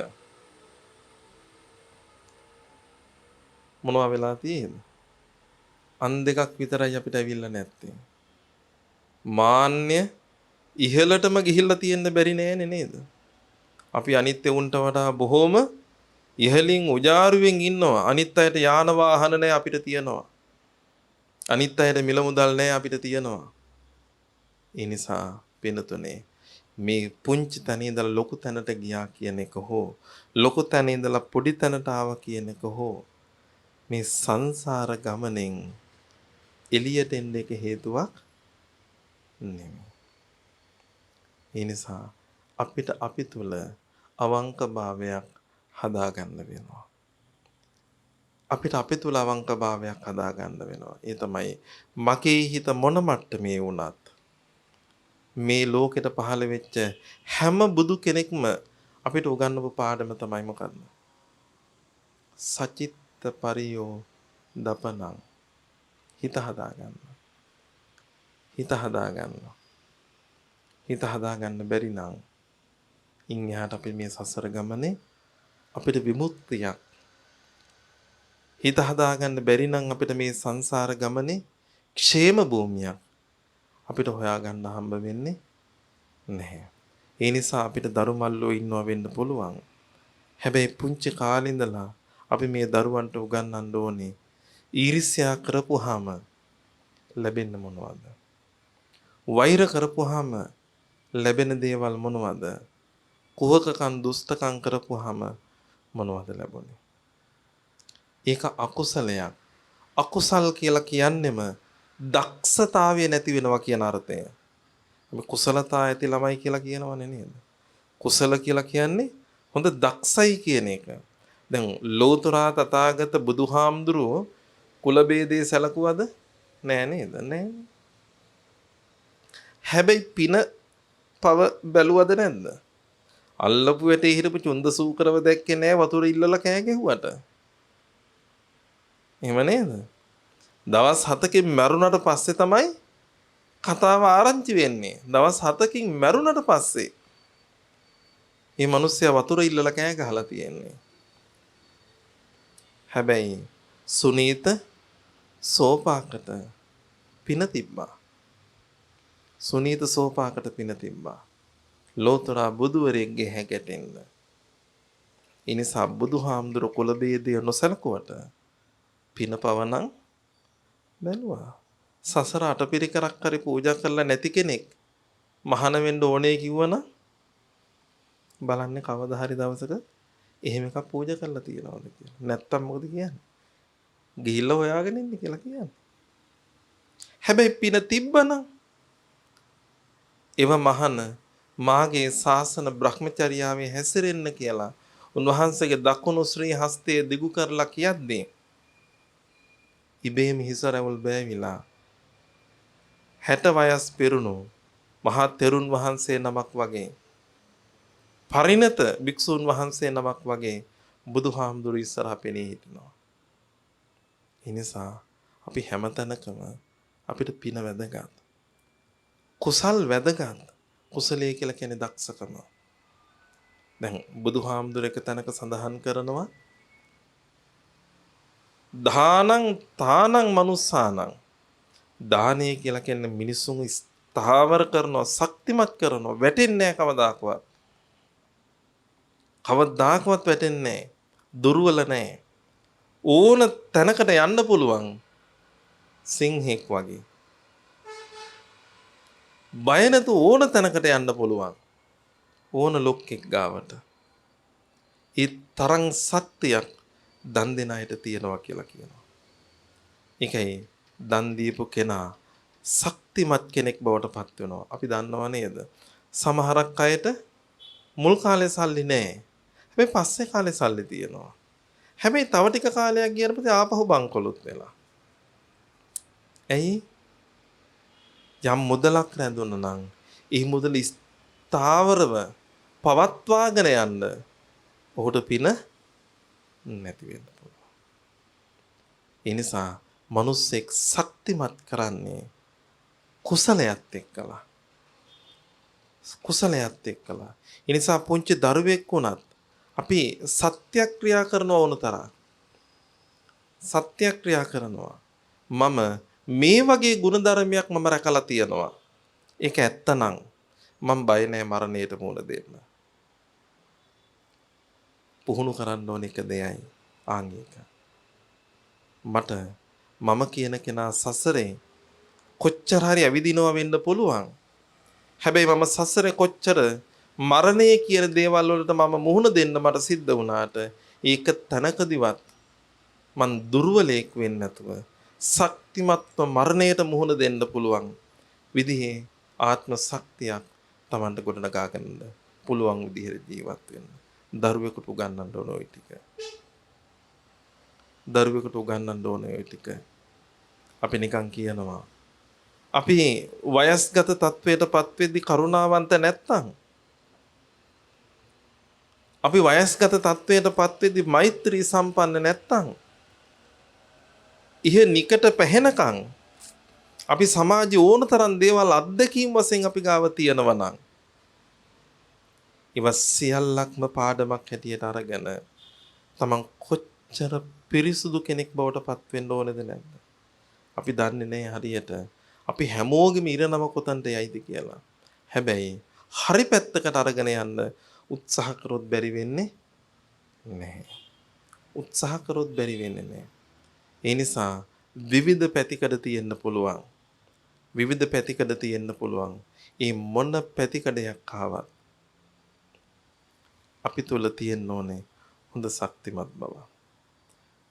මොනවා වෙලා තියෙන්නේ? අන් දෙකක් විතරයි අපිට ඇවිල්ලා නැත්තේ. මාන්නය ඉහළටම ගිහිල්ලා තියෙන්න බැරි නෑනේ නේද? අපි අනිත් උන්ට වඩා බොහෝම ඉහළින් උජාරුවෙන් ඉන්නවා. අනිත් අයට යාන වාහන නෑ අපිට තියෙනවා. අනිත් අයට මිල මුදල් නෑ අපිට තියෙනවා. ඒ නිසා වෙනතුනේ මේ පුංචි තැන ඉඳලා ලොකු තැනට ගියා කියන එක හෝ ලොකු තැන ඉඳලා පොඩි තැනට ආවා කියන එක හෝ මේ සංසාර ගමනෙන් එළියට එන්න එක හේතුවක් නෙමෙයි. ඒ නිසා අපිට අපි තුල අවංකභාවයක් හදාගන්න වෙනවා. අපිට අපි තුල අවංකභාවයක් හදාගන්න වෙනවා. ඒ තමයි මගේ හිත මොන මට්ටමේ වුණත් මේ ලෝකෙට පහළ වෙච්ච හැම බුදු කෙනෙක්ම අපිට උගන්වපු පාඩම තමයි මොකද්ද? සචිත්ත පරියෝ දපනං. හිත හදාගන්න. හිත හදාගන්න බැරි නම් ඉන් එහාට අපි මේ සසර ගමනේ අපිට විමුක්තියක්. හිත හදාගන්න බැරි නම් අපිට මේ සංසාර ගමනේ ക്ഷേම භූමියක් අපිට හොයාගන්න හම්බ වෙන්නේ නැහැ. ඒ නිසා අපිට දරුමල්ලෝ ඉන්නවා වෙන්න පුළුවන්. හැබැයි පුංචි කාලේ ඉඳලා අපි මේ දරුවන්ට උගන්වන්න ඕනේ ඊර්ෂ්‍යා කරපුවාම ලැබෙන්න මොනවද? වෛර කරපුවාම ලැබෙන දේවල් මොනවද? කුහකකම් දුෂ්ටකම් කරපුවාම මොනවද ලැබුණේ? ඒක අකුසලයක්. අකුසල් කියලා කියන්නෙම දක්ෂතාවය නැති වෙනවා කියන අර්ථය. අපි කුසලතා ඇති ළමයි කියලා කියනවනේ නේද? කුසල කියලා කියන්නේ හොඳ දක්ෂයි කියන එක. දැන් ලෝතර තථාගත බුදුහාමුදුරුවෝ කුල ભેදේ සැලකුවද? නෑ නේද? නෑ. හැබැයි පින පව බැලුවද නැද්ද? අල්ලපු වැටේ හිටපු චුන්ද සූකරව දැක්කේ නෑ වතුර ඉල්ලලා කෑ ගැහුවට. එහෙම නේද? දවස් 7කින් මැරුණට පස්සේ තමයි කතාව ආරංචි වෙන්නේ. දවස් 7කින් මැරුණට පස්සේ මේ මිනිස්සයා වතුර ඉල්ලලා කෑ ගහලා තියෙන්නේ. හැබැයි සුනීත සෝපාකට පින තිබ්බා. සුනීත සෝපාකට පින තිබ්බා. ලෝතර බුදුවරයෙක්ගේ හැකැටෙන්න. ඒ නිසා බුදුහාමුදුර කුල ભેදය නොසලකුවට පින පවණම් බැලුවා. සසර අටපිරිකරක් හරි පූජා කරලා නැති කෙනෙක් මහාන වෙන්න ඕනේ කිව්වනම් බලන්නේ කවදා හරි දවසක එහෙම එකක් පූජා කරලා තියනවද කියලා. නැත්තම් මොකද කියන්නේ? ගිහිල්ලා හොයාගෙන ඉන්න කියලා කියන්නේ. හැබැයි පින තිබ්බනම් ඒව මහාන මාගේ ශාසන බ්‍රහ්මචර්යාවේ හැසිරෙන්න කියලා උන්වහන්සේගේ දකුණු ශ්‍රී හස්තය දිගු කරලා කියද්දී ඉබේම හිස රැවුල් බෑවිලා 60 වයස් පිරුණු මහා තෙරුන් වහන්සේ නමක් වගේ පරිණත භික්ෂුන් වහන්සේ නමක් වගේ බුදුහාමුදුරු ඉස්සරහා පෙනී හිටිනවා. ඒ නිසා අපි හැමතැනකම අපිට පින වැදගත්. කුසල් වැදගත්. කුසලයේ කියලා කියන්නේ දක්ෂකම. දැන් බුදුහාමුදුර එක තැනක සඳහන් කරනවා දානං තානං මනුස්සානං. දානය කියලා කියන්නේ මිනිසුන් ස්ථාවර කරනවා, ශක්තිමත් කරනවා, වැටෙන්නේ නැහැ කවදාකවත්. කවදාකවත් වැටෙන්නේ නැහැ. දුර්වල නැහැ. ඕන තැනකට යන්න පුළුවන් සිංහෙක් වගේ. බය නැතුව ඕන තැනකට යන්න පුළුවන්. ඕන ලොක්ෙක් ගාවට. ඒ තරම් ශක්තියක් දන් දෙන අයට තියෙනවා කියලා කියනවා. ඒකයි දන් දීපු කෙනා ශක්තිමත් කෙනෙක් බවට පත් වෙනවා. අපි දන්නව නේද? සමහරක් අයට මුල් කාලේ සල්ලි නැහැ. හැබැයි පස්සේ කාලේ සල්ලි තියෙනවා. හැබැයි තව ටික කාලයක් ගියන පස්සේ ආපහු බංකොලොත් වෙලා. ඇයි? යම් මුදලක් රැඳුණා නම් ඒ මුදල ස්ථාවරව පවත්වාගෙන යන්න ඔහුට පින නැති වෙන්න පුළුවන්. ඒ නිසා මිනිස්සෙක් ශක්තිමත් කරන්නේ කුසලයට එක්කලා. කුසලයට එක්කලා. ඒ නිසා පුංචි දරුවෙක් වුණත් අපි සත්‍යක්‍රියා කරනවා වුණ තරම් සත්‍යක්‍රියා කරනවා. මම මේ වගේ ගුණධර්මයක් මම රැකලා තියෙනවා. ඒක ඇත්තනම් මම බය නැහැ මරණයට මුහුණ දෙන්න. පුහුණු කරන්න ඕන එක දෙයයි ආංගික. මට මම කියන කෙනා සසරේ කොච්චර හරි ඇවිදිනවා වෙන්න පුළුවන්. හැබැයි මම සසරේ කොච්චර මරණය කියන දේවල් වලට මම මුහුණ දෙන්න මට සිද්ධ වුණාට ඒක තනකදිවත් මං දුර්වලයෙක් වෙන්නේ නැතුව ශක්තිමත්ව මරණයට මුහුණ දෙන්න පුළුවන් විදිහේ ආත්ම ශක්තියක් Tamanට ගොඩනගා ගන්න පුළුවන් විදිහට ජීවත් වෙන්න. දරුවෙකුට උගන්වන්න ඕන ওই ටික. දරුවෙකුට උගන්වන්න ඕන ওই ටික. අපි නිකන් කියනවා. අපි වයස්ගත තත්වයටපත් වෙද්දී කරුණාවන්ත නැත්තම් අපි වයස්ගත තත්වයටපත් වෙද්දී මෛත්‍රී සම්පන්න නැත්තම් ඉහ නිකට පැහැෙනකම් අපි සමාජයේ ඕන තරම් දේවල් අත්දැකීම් වශයෙන් අපි ගාව තියෙනවා නම් ඉව සියල්ලක්ම පාඩමක් හැටියට අරගෙන තමන් කොච්චර පිරිසුදු කෙනෙක් බවට පත් වෙන්න ඕනද නැද්ද? අපි දන්නේ නැහැ හරියට අපි හැමෝගෙම ඉරනම කොතනට යයිද කියලා. හැබැයි හරි පැත්තකට අරගෙන යන්න උත්සාහ කරොත් බැරි වෙන්නේ නැහැ. උත්සාහ කරොත් බැරි වෙන්නේ නැහැ. ඒ නිසා විවිධ පැතිකඩ තියෙන්න පුළුවන්. විවිධ පැතිකඩ තියෙන්න පුළුවන්. ඒ මොන පැතිකඩයක් ආවත් අපි තුල තියෙන්න ඕනේ හොඳ ශක්තිමත් බව.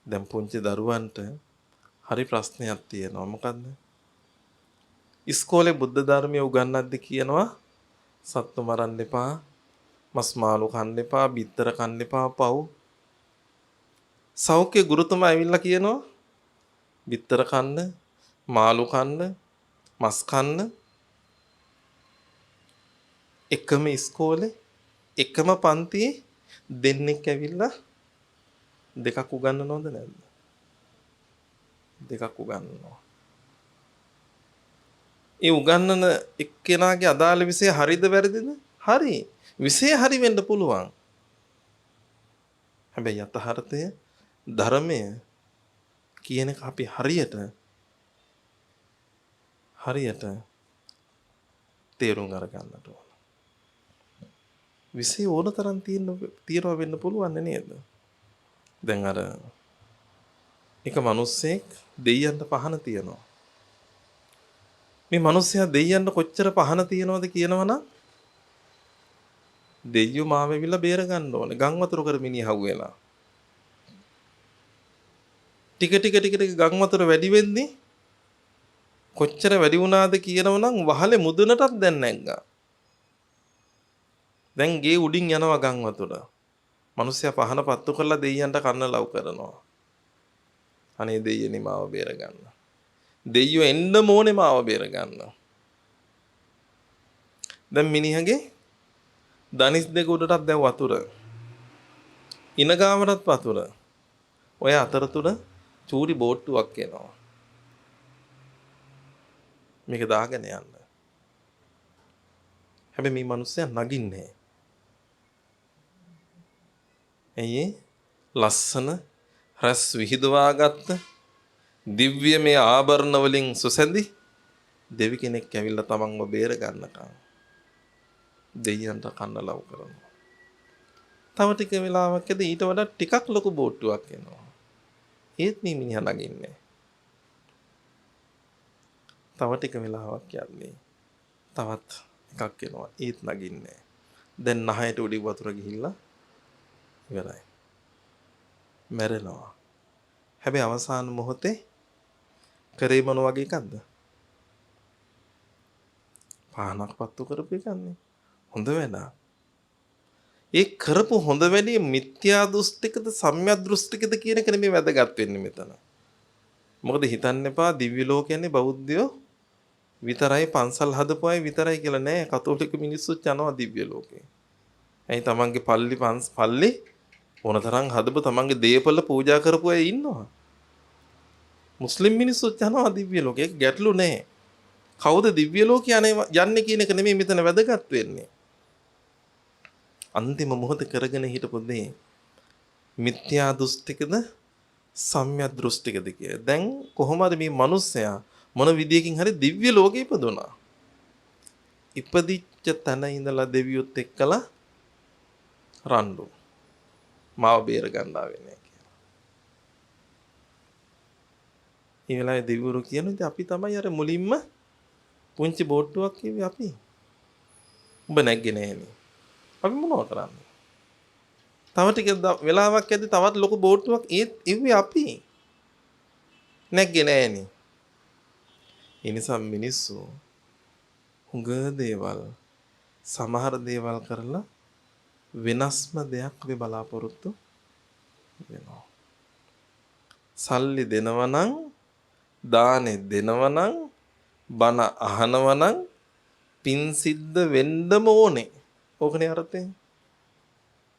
දැන් පුංචි දරුවන්ට හරි ප්‍රශ්නයක් තියෙනවා. මොකද්ද? ඉස්කෝලේ බුද්ධ ධර්මයේ උගන්වද්දි කියනවා සත්තු මරන්න එපා, මස් මාළු කන්න එපා, බිත්තර කන්න එපා පව්. සෞඛ්‍ය ගුරුතුමා ඇවිල්ලා කියනවා බිත්තර කන්න, මාළු කන්න, මස් කන්න එකම ඉස්කෝලේ එකම පන්තියේ දෙන්නෙක් ඇවිල්ලා දෙකක් උගන්වනවද නැද්ද? දෙකක් උගන්වනවා. ඒ උගන්වන එක්කෙනාගේ අදාළ විෂය හරිද වැරදිද? හරි. විෂය හරි වෙන්න පුළුවන්. හැබැයි යථාර්ථය ධර්මය කියන එක අපි හරියට තේරුම් අරගන්නට ඕන. විෂය ඕන තරම් තියෙනවා වෙන්න පුළුවන් නේද? දැන් අර එක මිනිස්සෙක් දෙයියන්ට පහන තියනවා. මේ මිනිස්සයා දෙයියන්ට කොච්චර පහන තියනවද කියනවනම් දෙයියෝ මාව ඇවිල්ලා බේර ගන්න ඕනේ. ගම් වතුර කර මිනිහව වෙලා. ටික ගම් වතුර වැඩි වෙද්දී කොච්චර වැඩි වුණාද කියනවනම් වහලේ මුදුනටත් දැන් නැග්ගා. දැන් ගේ උඩින් යනවා ගම් වතුර. මිනිස්සයා පහන පත්තු කරලා දෙයියන්ට කන්න ලව් කරනවා. අනේ දෙයියනි මාව බේර ගන්න. දෙයියෝ එන්න ඕනේ මාව බේර ගන්න. දැන් මිනිහගේ දනිස් දෙක උඩටත් දැන් වතුර. ඉනගාවටත් වතුර. ඔය අතරතුර චූරි බෝට්ටුවක් එනවා. මේක දාගෙන යන්න. හැබැයි මේ මිනිස්සයා නගින්නේ. ඇයි ලස්සන රැස් විහිදවාගත්ත දිව්‍යමය ආභරණ වලින් සුසැඳි දෙවි කෙනෙක් ඇවිල්ලා තමන්ව බේර ගන්නකම් දෙයියන්ට කන්න ලව් කරනවා. තව ටික වෙලාවකදී ඊට වඩා ටිකක් ලොකු බෝට්ටුවක් එනවා. ඒත් මේ මිනිහා නගින්නේ. තව ටික වෙලාවක් යන්නේ තවත් එකක් එනවා. ඒත් නගින්නේ. දැන් නහයට උඩින් වතුර ගිහිල්ලා ඉවරයි. මැරෙනවා. හැබැයි අවසාන මොහොතේ කරේ මොන වගේ එකක්ද? පහනක් පත්තු කරපු එකන්නේ. හොඳ වැඩක්. ඒ කරපු හොඳ වැඩේ මිත්‍යා දෘෂ්ටිකද සම්‍යක් දෘෂ්ටිකද කියන එක නෙමෙයි වැදගත් වෙන්නේ මෙතන. මොකද හිතන්න එපා දිව්‍ය ලෝක කියන්නේ බෞද්ධයෝ විතරයි පන්සල් හදපු අය විතරයි කියලා නෑ. කතෝලික මිනිස්සුත් යනවා දිව්‍ය ලෝකේ. ඇයි තමන්ගේ පල්ලි ඕනතරම් හදපු තමන්ගේ දේපල පූජා කරපු අය ඉන්නවා. මුස්ලිම් මිනිස්සුත් යනවා දිව්‍ය ලෝකේ. ඒක ගැටලු නෑ. කවුද දිව්‍ය ලෝකේ යන්නේ කියන එක නෙමෙයි මෙතන වැදගත් වෙන්නේ. අන්තිම මොහොත කරගෙන හිටපු දේ මිත්‍යා දෘෂ්ටිකද සම්‍යක් දෘෂ්ටිකද කිය. දැන් කොහොමද මේ මිනිස්සයා මොන විදියකින් හරි දිව්‍ය ලෝකෙ ඉපදුනා. ඉපදිච්ච තැන ඉඳලා දෙවියොත් එක්කලා රණ්ඩු. මාව බේර ගන්න ආවෙන්නේ කියලා. ඒ වෙලාවේ දෙවිවරු කියනවා අපි තමයි අර මුලින්ම පුංචි බෝට්ටුවක් කිව්වේ අපි. උඹ නැග්ගේ නෑනේ. අපි මොනව කරන්නේ? තව ටික වෙලාවක් ඇද්දි තවත් ලොකු බෝට්ටුවක් ඒත් ඉව්වේ අපි. නැග්ගේ නෑනේ. ඒ නිසා මිනිස්සු හුඟ දේවල් සමහර දේවල් කරලා වෙනස්ම දෙයක් අපි බලාපොරොත්තු වෙනවා. සල්ලි දෙනවා නම් දානේ දෙනවා නම් බණ අහනවා නම් පින් සිද්ධ වෙන්නම ඕනේ. ඕකනේ අර්ථය.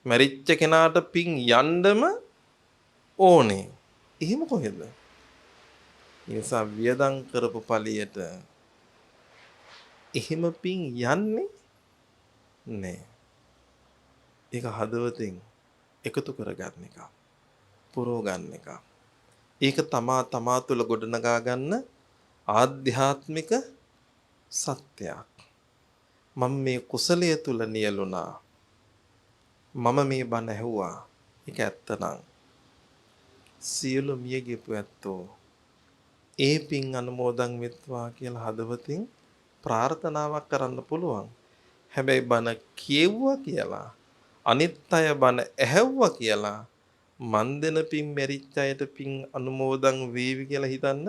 මරිච්ච කෙනාට පින් යන්නම ඕනේ. එහෙම කොහෙද? ඒ නිසා වියදම් කරපු පළියට එහෙම පින් යන්නේ නෑ. ඒක හදවතින් එකතු කරගන්න එක. පුරව ගන්න එක. ඒක තමා තුළ ගොඩනගා ගන්න ආධ්‍යාත්මික සත්‍යයක්. මම මේ කුසලයේ තුල නියලුණා. මම මේ බණ ඇහුවා. ඒක ඇත්තනම් සියලු මිය ගියපු ඇත්තෝ ඒ පින් අනුමෝදන් වෙත්වා කියලා හදවතින් ප්‍රාර්ථනාවක් කරන්න පුළුවන්. හැබැයි බණ කියෙව්වා කියලා අනිත් අය බණ ඇහැව්වා කියලා මන් දෙන පින් මෙරිච්ච අයට පින් අනුමෝදන් වේවි කියලා හිතන්න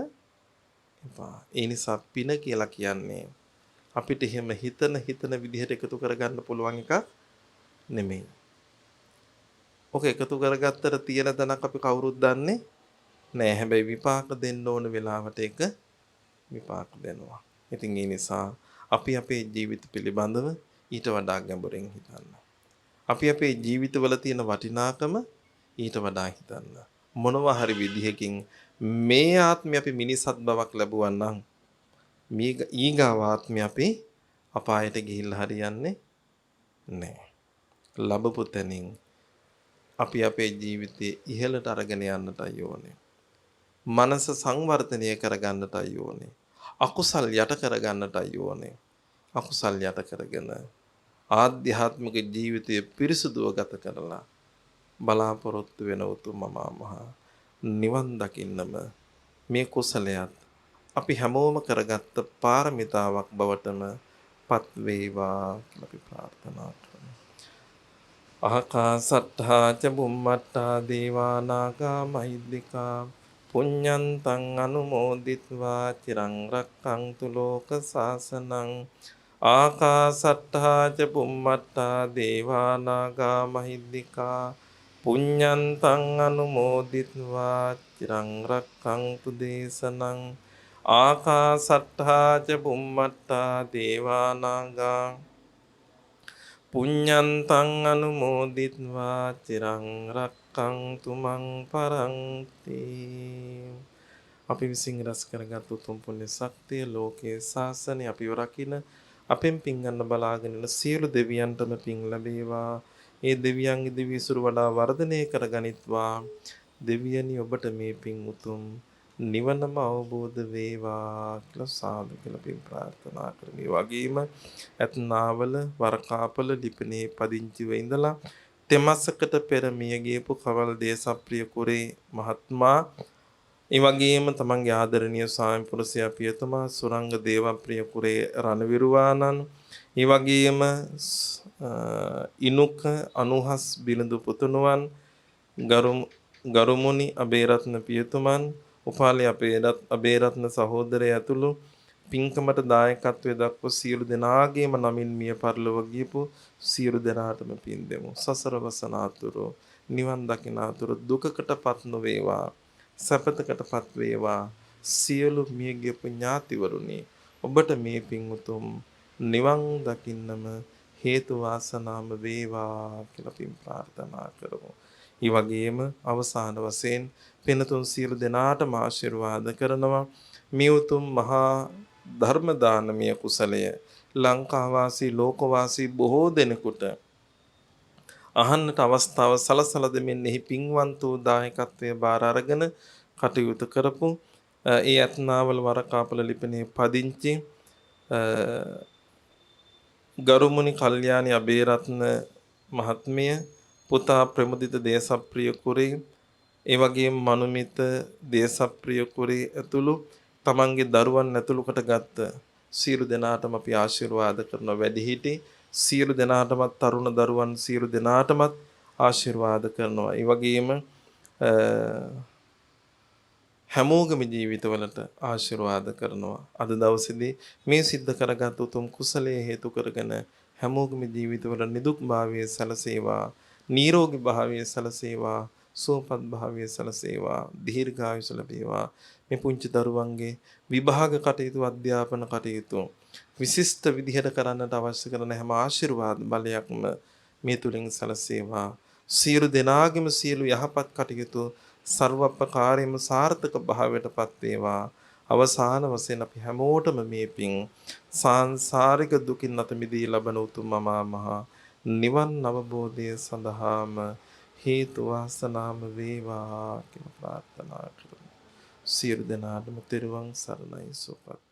එපා. ඒ නිසා පින කියලා කියන්නේ අපිට එහෙම හිතන විදිහට එකතු කරගන්න පුළුවන් එකක් නෙමෙයි. ඔක එකතු කරගත්තට තියෙන තැනක් අපි කවුරුත් දන්නේ නෑ. හැබැයි විපාක දෙන්න ඕන වෙලාවට ඒක විපාක දෙනවා. ඉතින් ඒ නිසා අපි අපේ ජීවිත පිළිබඳව ඊට වඩා ගැඹුරින් හිතන්න. අපි අපේ ජීවිතවල තියෙන වටිනාකම ඊට වඩා හිතන්න. මොනවා හරි විදිහකින් මේ ආත්මය අපි මිනිසත් බවක් ලැබුවා නම් ඊගාව ආත්මය අපි අපායට ගිහිල්ලා හරියන්නේ නැහැ. ලැබපු තැනින් අපි අපේ ජීවිතයේ ඉහළට අරගෙන යන්නටයි ඕනේ. මනස සංවර්ධනය කරගන්නටයි ඕනේ. අකුසල් යට කරගන්නටයි ඕනේ. අකුසල් යට කරගෙන ආධ්‍යාත්මික ජීවිතය පිරිසුදුව ගත කරලා බලාපොරොත්තු වෙන උතුම් මහා නිවන් දකින්නම මේ කුසලයක් අපි හැමෝම කරගත්ත පාරමිතාවක් බවටම පත් වේවා කියලා අපි ප්‍රාර්ථනා කරමු. අහකාසට්ඨා ච බුම්මට්ඨා දේවා නාග මහිද්దికා පුඤ්ඤන්තං අනුමෝදිත්වා චිරං රක්ඛන්තු ලෝක සාසනං ආකාසට්ඨා ච බුම්මට්ඨා දේවා නාග මහිද්దికා පුඤ්ඤන්තං අනුමෝදිත්වා චිරං රක්ඛන්තු දේශනං ආකාසට්ඨා ච බුම්මට්ඨා දේවා නාග පුඤ්ඤන්තං අනුමෝදිත්වා චිරං රක්ඛන්තු මං පරන්ති. අපි විසින් රැස් කරගත් උතුම් පුණ්‍ය ශක්තිය ලෝකේ ශාසනය අපිව රකින්න අපෙන් පින් ගන්න බලාගෙන ඉන්න සියලු දෙවියන්ටම පින් ලැබේවා. ඒ දෙවියන්ගේ දිවිසුරු වඩා වර්ධනය කරගනිත්වා. දෙවියනි ඔබට මේ පින් උතුම් නිවනම අවබෝධ වේවා කියලා සාදු කියලා පින් ප්‍රාර්ථනා කරමි. ඒ වගේම ඇත්නාවල වරකාපල ලිපිනේ පදිංචිව ඉඳලා තෙමසකට පෙර මිය ගියපු කවල් දේශප්‍රිය කුරේ මහත්මයා ඒ වගේම තමන්ගේ ආදරණීය ස්වාමි පුරුෂයා පියතුමා සුරංග දේවප්‍රිය කුරේ රණවිරුවාණන් ඒ වගේම ඉනුක අනුහස් බිලඳු පුතුණුවන් ගරුමුනි අබේරත්න පියතුමන් උපාලි අබේරත්න සහෝදරය ඇතුළු පින්කමට දායකත්වයේ දක්ව සියලු දෙනාගේම නමින් මිය පරලොව ගියපු සියලු දෙනාටම පින් දෙමු. සසර වසනාතුරු නිවන් දකිනාතුරු දුකකටපත් නොවේවා. සපතකටපත් වේවා. සියලු මිය ගියපු ඥාතිවරුනි ඔබට මේ පින් උතුම් නිවන් දකින්නම හේතු වාසනාම වේවා කියලා පින් ප්‍රාර්ථනා කරමු. ඒ වගේම අවසාන වශයෙන් පින්තුන් සියලු දෙනාටම ආශිර්වාද කරනවා. මේ උතුම් මහා ධර්ම දානමය කුසලය ලංකාවාසී ලෝකවාසී බොහෝ දෙනෙකුට අහන්නට අවස්ථාව සලසලා දෙමින් එහි පින්වන්ත වූ දායකත්වයේ බාර අරගෙන කටයුතු කරපු ඒ අත්නාවල වරකාපල ලිපිනේ පදිංචි ගරුමුනි කල්යාණි අබේරත්න මහත්මිය පුතා ප්‍රමුදිත දේශප්‍රිය කුරේ ඒ වගේම මනුමිත දේශප්‍රිය කුරේ ඇතුළු තමන්ගේ දරුවන් ඇතුළුකට ගත්ත සියලු දෙනාටම අපි ආශිර්වාද කරන වැඩිහිටි සියලු දෙනාටමත් තරුණ දරුවන් සියලු දෙනාටමත් ආශිර්වාද කරනවා. ඒ වගේම හැමෝගම ජීවිතවලට ආශිර්වාද කරනවා. අද දවසේදී මේ සිද්ධ කරගත් උතුම් කුසලයේ හේතු කරගෙන හැමෝගම ජීවිතවල නිදුක් භාවයේ සැලසේවා, නිරෝගී භාවයේ සැලසේවා, සුවපත් භාවයේ සැලසේවා, දීර්ඝායුෂ ලැබේවා. මේ පුංචි දරුවන්ගේ විභාග කටයුතු අධ්‍යාපන කටයුතු විශිෂ්ට විදිහට කරන්නට අවශ්‍ය කරන හැම ආශිර්වාද බලයක්ම මේ තුලින් සැලසේවා. සියලු දෙනාගේම සියලු යහපත් කටයුතු ਸਰවපකාරයෙන්ම සාර්ථක භාවයටපත් වේවා. අවසාන වශයෙන් අපි හැමෝටම මේ පින් සාංශාරික දුකින් අත මිදී ලබන උතුම් මහා නිවන් අවබෝධය සඳහාම හේතු වාසනාම වේවා කියලා ප්‍රාර්ථනා කරමු. සියලු දෙනාටම තෙරුවන් සරණයි සුවපත්